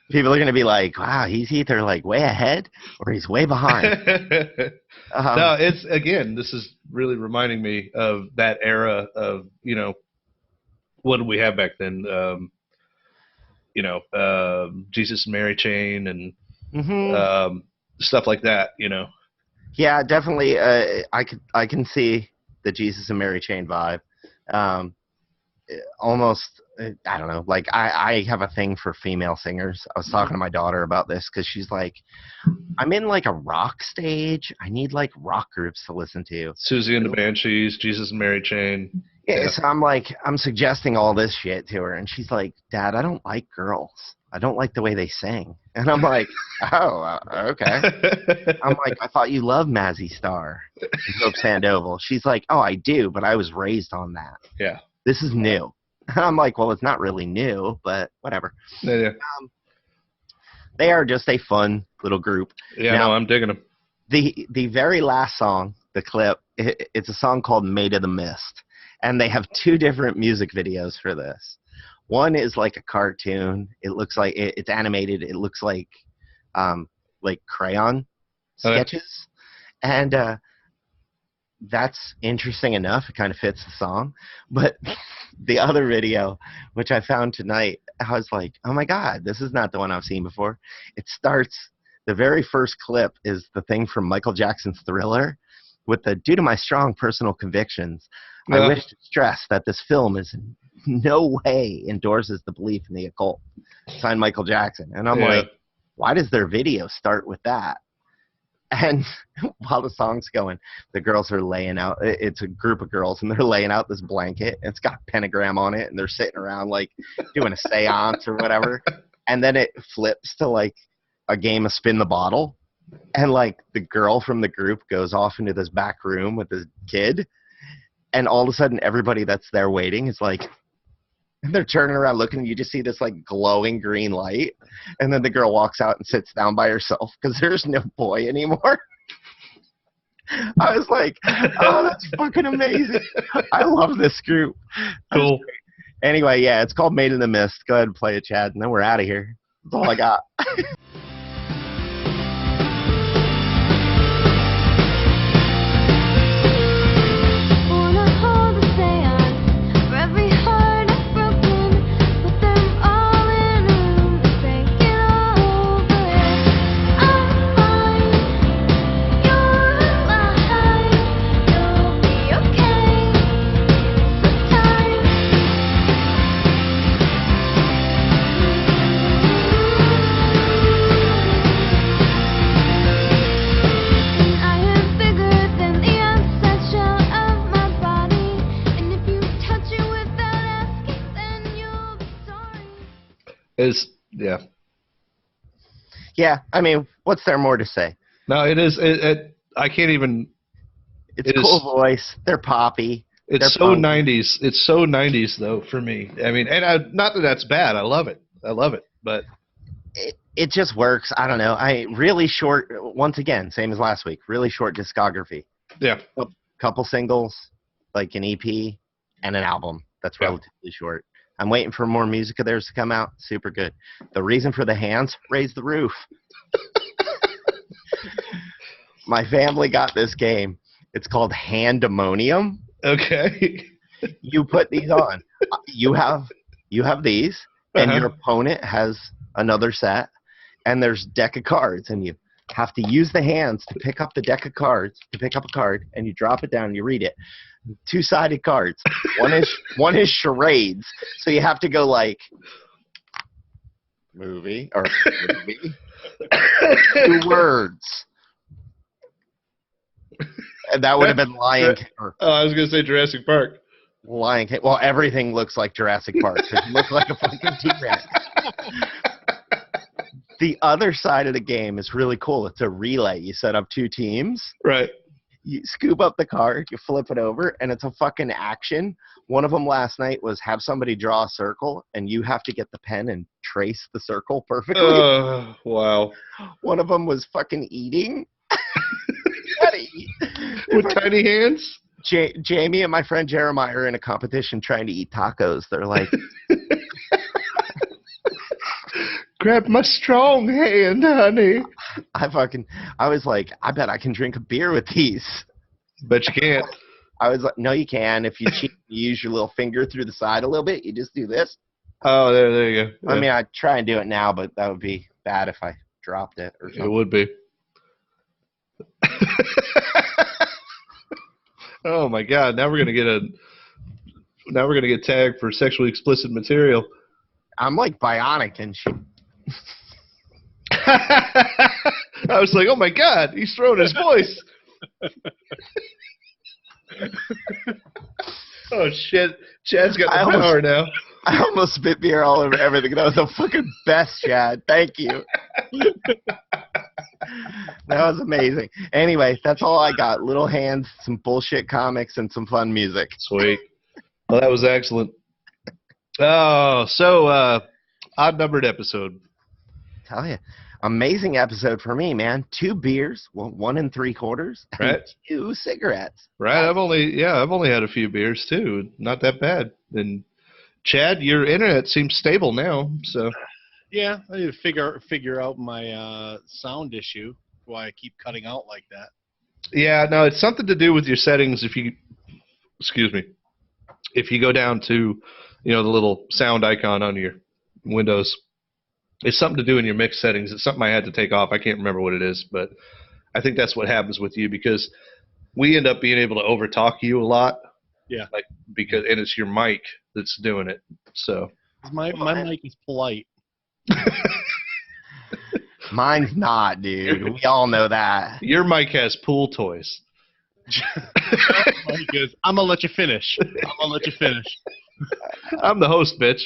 People are going to be like, wow, he's either like way ahead or he's way behind. No, it's, again, this is really reminding me of that era of, what did we have back then? Jesus and Mary Chain and stuff like that, Yeah, definitely. I can see the Jesus and Mary Chain vibe. Almost, I don't know, like I have a thing for female singers. I was talking to my daughter about this because she's like, I'm in like a rock stage. I need like rock groups to listen to. Susie and the Banshees, Jesus and Mary Chain. Yeah, so I'm suggesting all this shit to her, and she's like, Dad, I don't like girls. I don't like the way they sing. And I'm like, oh, okay. I'm like, I thought you loved Mazzy Star and Hope Sandoval. She's like, oh, I do, but I was raised on that. Yeah. This is new. I'm like, well, it's not really new, but whatever. Yeah. They are just a fun little group. Yeah, now, no, I'm digging them. The very last song, the clip, it's a song called Made of the Mist. And they have 2 different music videos for this. One is like a cartoon. It looks like it's animated. It looks like crayon sketches. And that's interesting enough. It kind of fits the song. But the other video, which I found tonight, I was like, oh my God, this is not the one I've seen before. It starts, the very first clip is the thing from Michael Jackson's Thriller with the, due to my strong personal convictions, I wish to stress that this film is in no way endorses the belief in the occult. Signed Michael Jackson. And I'm like, why does their video start with that? And while the song's going, the girls are laying out, it's a group of girls, and they're laying out this blanket, and it's got a pentagram on it, and they're sitting around, like, doing a seance or whatever. And then it flips to, like, a game of spin the bottle. And, like, the girl from the group goes off into this back room with this kid. And all of a sudden, everybody that's there waiting is like, and they're turning around looking, and you just see this, like, glowing green light. And then the girl walks out and sits down by herself because there's no boy anymore. I was like, oh, that's fucking amazing. I love this group. Cool. Anyway, yeah, it's called Made in the Mist. Go ahead and play it, Chad, and then we're out of here. That's all I got. Yeah, I mean, what's there more to say? No, it is. I can't even. It's cool voice. They're poppy. It's so 90s. It's so 90s though for me. I mean, and not that that's bad. I love it. But it just works. I don't know. Really short. Once again, same as last week. Really short discography. Yeah. A couple singles, like an EP, and an album. That's relatively short. I'm waiting for more music of theirs to come out. Super good. The reason for the hands, raise the roof. My family got this game. It's called Handemonium. Okay. You put these on. You have these, and your opponent has another set, and there's a deck of cards, and you have to use the hands to pick up the deck of cards, to pick up a card, and you drop it down and you read it. 2-sided cards. One is charades, so you have to go like movie or movie. 2 words, and that would have been Lion King. I was gonna say Jurassic Park. Lion King. Well, everything looks like Jurassic Park because you look like a fucking T-Rex. The other side of the game is really cool. It's a relay. You set up 2 teams. Right. You scoop up the card, you flip it over, and it's a fucking action. One of them last night was have somebody draw a circle, and you have to get the pen and trace the circle perfectly. Wow. One of them was fucking eating. Gotta eat. With tiny hands? Jamie and my friend Jeremiah are in a competition trying to eat tacos. They're like... Grab my strong hand, honey. I was like, I bet I can drink a beer with these. Bet you can't. I was like, no, you can. If you cheat, you use your little finger through the side a little bit. You just do this. Oh, there you go. Yeah. I mean, I'd try and do it now, but that would be bad if I dropped it or something. It would be. Oh my God! Now we're gonna get tagged for sexually explicit material. I'm like bionic and shit. I was like, oh my God, he's throwing his voice. Oh shit, Chad's got the power now. I almost spit beer all over everything. That was the fucking best, Chad. Thank you. That was amazing. Anyway, that's all I got. Little hands, some bullshit comics, and some fun music. Sweet. Well, that was excellent. Oh, so odd-numbered episode. Tell you. Amazing episode for me, man. 2 beers, 1 3/4, Right. and 2 cigarettes. Right. I've only had a few beers too. Not that bad. And Chad, your internet seems stable now. So Yeah, I need to figure out my sound issue. Why I keep cutting out like that. yeah, no, it's something to do with your settings. If you go down to, the little sound icon on your Windows, it's something to do in your mix settings. It's something I had to take off. I can't remember what it is, but I think that's what happens with you because we end up being able to overtalk you a lot. Yeah. And it's your mic that's doing it. So my mic is polite. Mine's not, dude. We all know that. Your mic has pool toys. I'm gonna let you finish. I'm the host, bitch.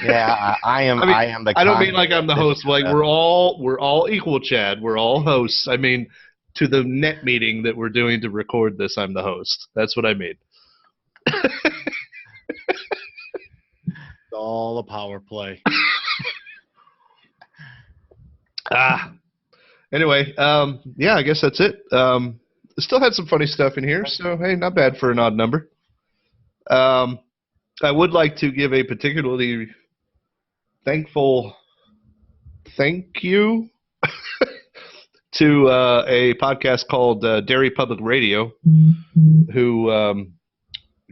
Yeah, I am the I don't mean like I'm the host. Like we're all equal, Chad. We're all hosts. I mean, to the net meeting that we're doing to record this, I'm the host. That's what I mean. It's all a power play. Anyway, yeah, I guess that's it. Still had some funny stuff in here, so hey, not bad for an odd number. I would like to give a particularly thankful thank you to a podcast called Dairy Public Radio, who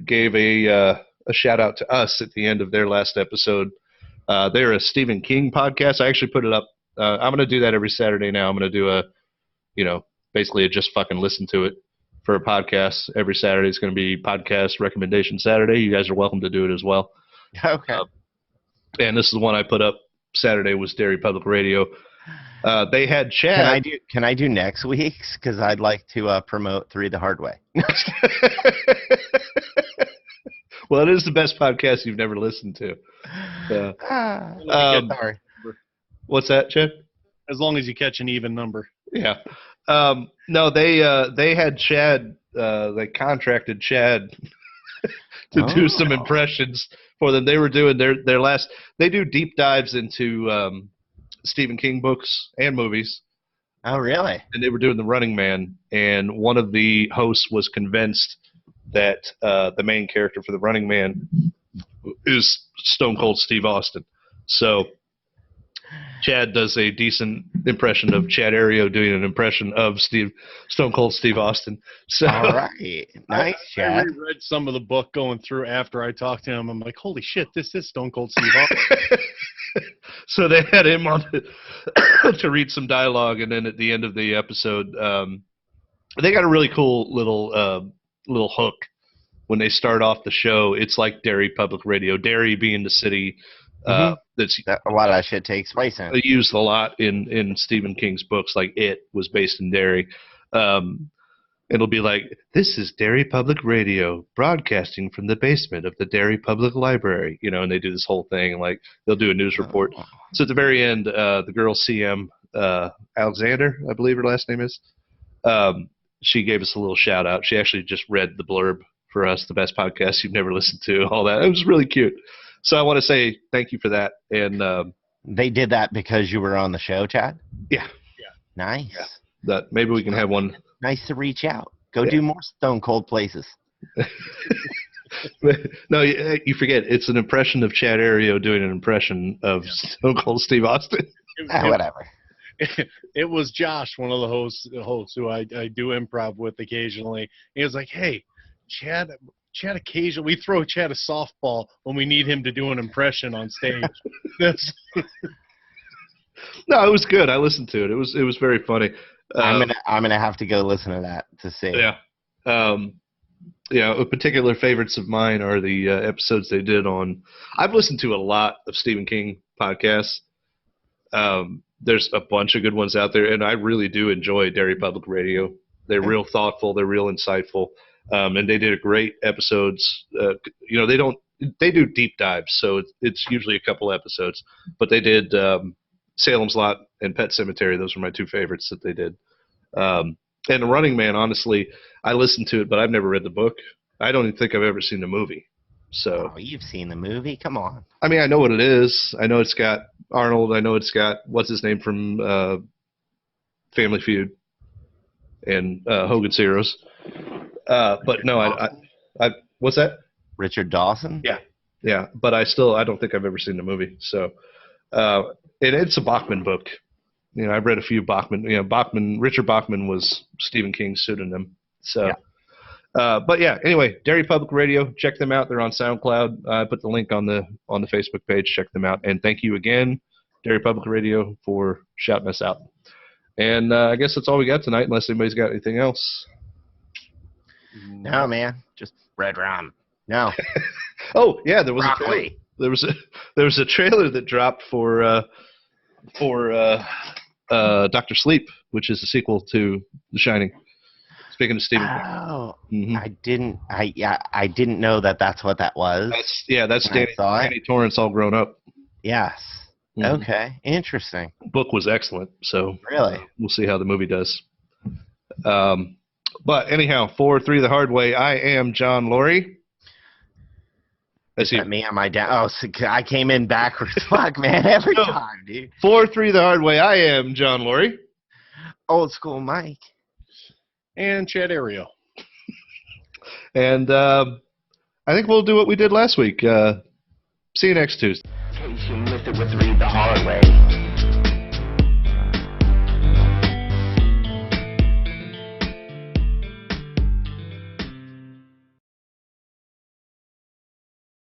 gave a shout out to us at the end of their last episode. They're a Stephen King podcast. I actually put it up. I'm going to do that every Saturday now. I'm going to do basically a just fucking listen to it for a podcast. Every Saturday is going to be podcast recommendation Saturday. You guys are welcome to do it as well. Okay. And this is the one I put up Saturday was Dairy Public Radio. They had Chad. Can I do next week's? Because I'd like to promote 3 the Hard Way. Well, it is the best podcast you've never listened to. Sorry. What's that, Chad? As long as you catch an even number. Yeah. No, they had Chad. They contracted Chad to do some impressions for them. They were doing their last. They do deep dives into Stephen King books and movies. Oh, really? And they were doing The Running Man, and one of the hosts was convinced that the main character for The Running Man is Stone Cold Steve Austin. So Chad does a decent impression of Chad Ario doing an impression of Stone Cold Steve Austin. So, all right. Nice, Chad. I reread some of the book going through after I talked to him. I'm like, holy shit, this is Stone Cold Steve Austin. So they had him on to read some dialogue, and then at the end of the episode, they got a really cool little hook when they start off the show. It's like Derry Public Radio, Derry being the city that's a lot of that shit takes place in. Used a lot in Stephen King's books. Like It was based in Derry. It'll be like, this is Derry Public Radio broadcasting from the basement of the Derry Public Library, and they do this whole thing. Like they'll do a news report. So at the very end, the girl CM Alexander, I believe her last name is, she gave us a little shout out. She actually just read the blurb for us, the best podcast you've never listened to, all that. It was really cute. So I want to say thank you for that. And they did that because you were on the show, Chad? Yeah. Nice. Yeah. That maybe we can have one. Nice to reach out. Go do more Stone Cold places. No, you forget. It's an impression of Chad Ario doing an impression of Stone Cold Steve Austin. Whatever. It was Josh, one of the hosts who I do improv with occasionally. He was like, hey, Chad occasionally, we throw Chad a softball when we need him to do an impression on stage. No, it was good. I listened to it. It was very funny. I'm gonna have to go listen to that to see. Yeah. Particular favorites of mine are the episodes they did on. I've listened to a lot of Stephen King podcasts. There's a bunch of good ones out there, and I really do enjoy Dairy Public Radio. They're real thoughtful. They're real insightful, and they did a great episodes. They do deep dives, so it's usually a couple episodes, but they did Salem's Lot and Pet Cemetery. Those were my 2 favorites that they did. And The Running Man, honestly, I listened to it, but I've never read the book. I don't even think I've ever seen the movie. So you've seen the movie? Come on. I mean, I know what it is. I know it's got Arnold. I know it's got what's his name from Family Feud and Hogan's Heroes. But no, I what's that? Richard Dawson? Yeah. But I don't think I've ever seen the movie. So, and it's a Bachman book. You know, I've read a few Bachman. You know, Richard Bachman was Stephen King's pseudonym. So, but yeah. Anyway, Dairy Public Radio. Check them out. They're on SoundCloud. I put the link on the Facebook page. Check them out. And thank you again, Dairy Public Radio, for shouting us out. And I guess that's all we got tonight, unless anybody's got anything else. No, man, just red rum. No. Oh yeah, there was broccoli. There was a trailer that dropped for Dr. Sleep, which is a sequel to The Shining. Speaking of Stephen King. Oh, I didn't know that that's what that was. That's Danny Torrance all grown up. Yes. Mm-hmm. Okay. Interesting. Book was excellent, so really we'll see how the movie does. But anyhow, 4-3 the hard way. I am John Laurie. Is that me on my down? Oh, so I came in backwards. Fuck, man, every time, dude. 4-3 the hard way. I am John Laurie. Old school Mike. And Chad Ario. And I think we'll do what we did last week. See you next Tuesday. In case you missed it with Read the Hard Way.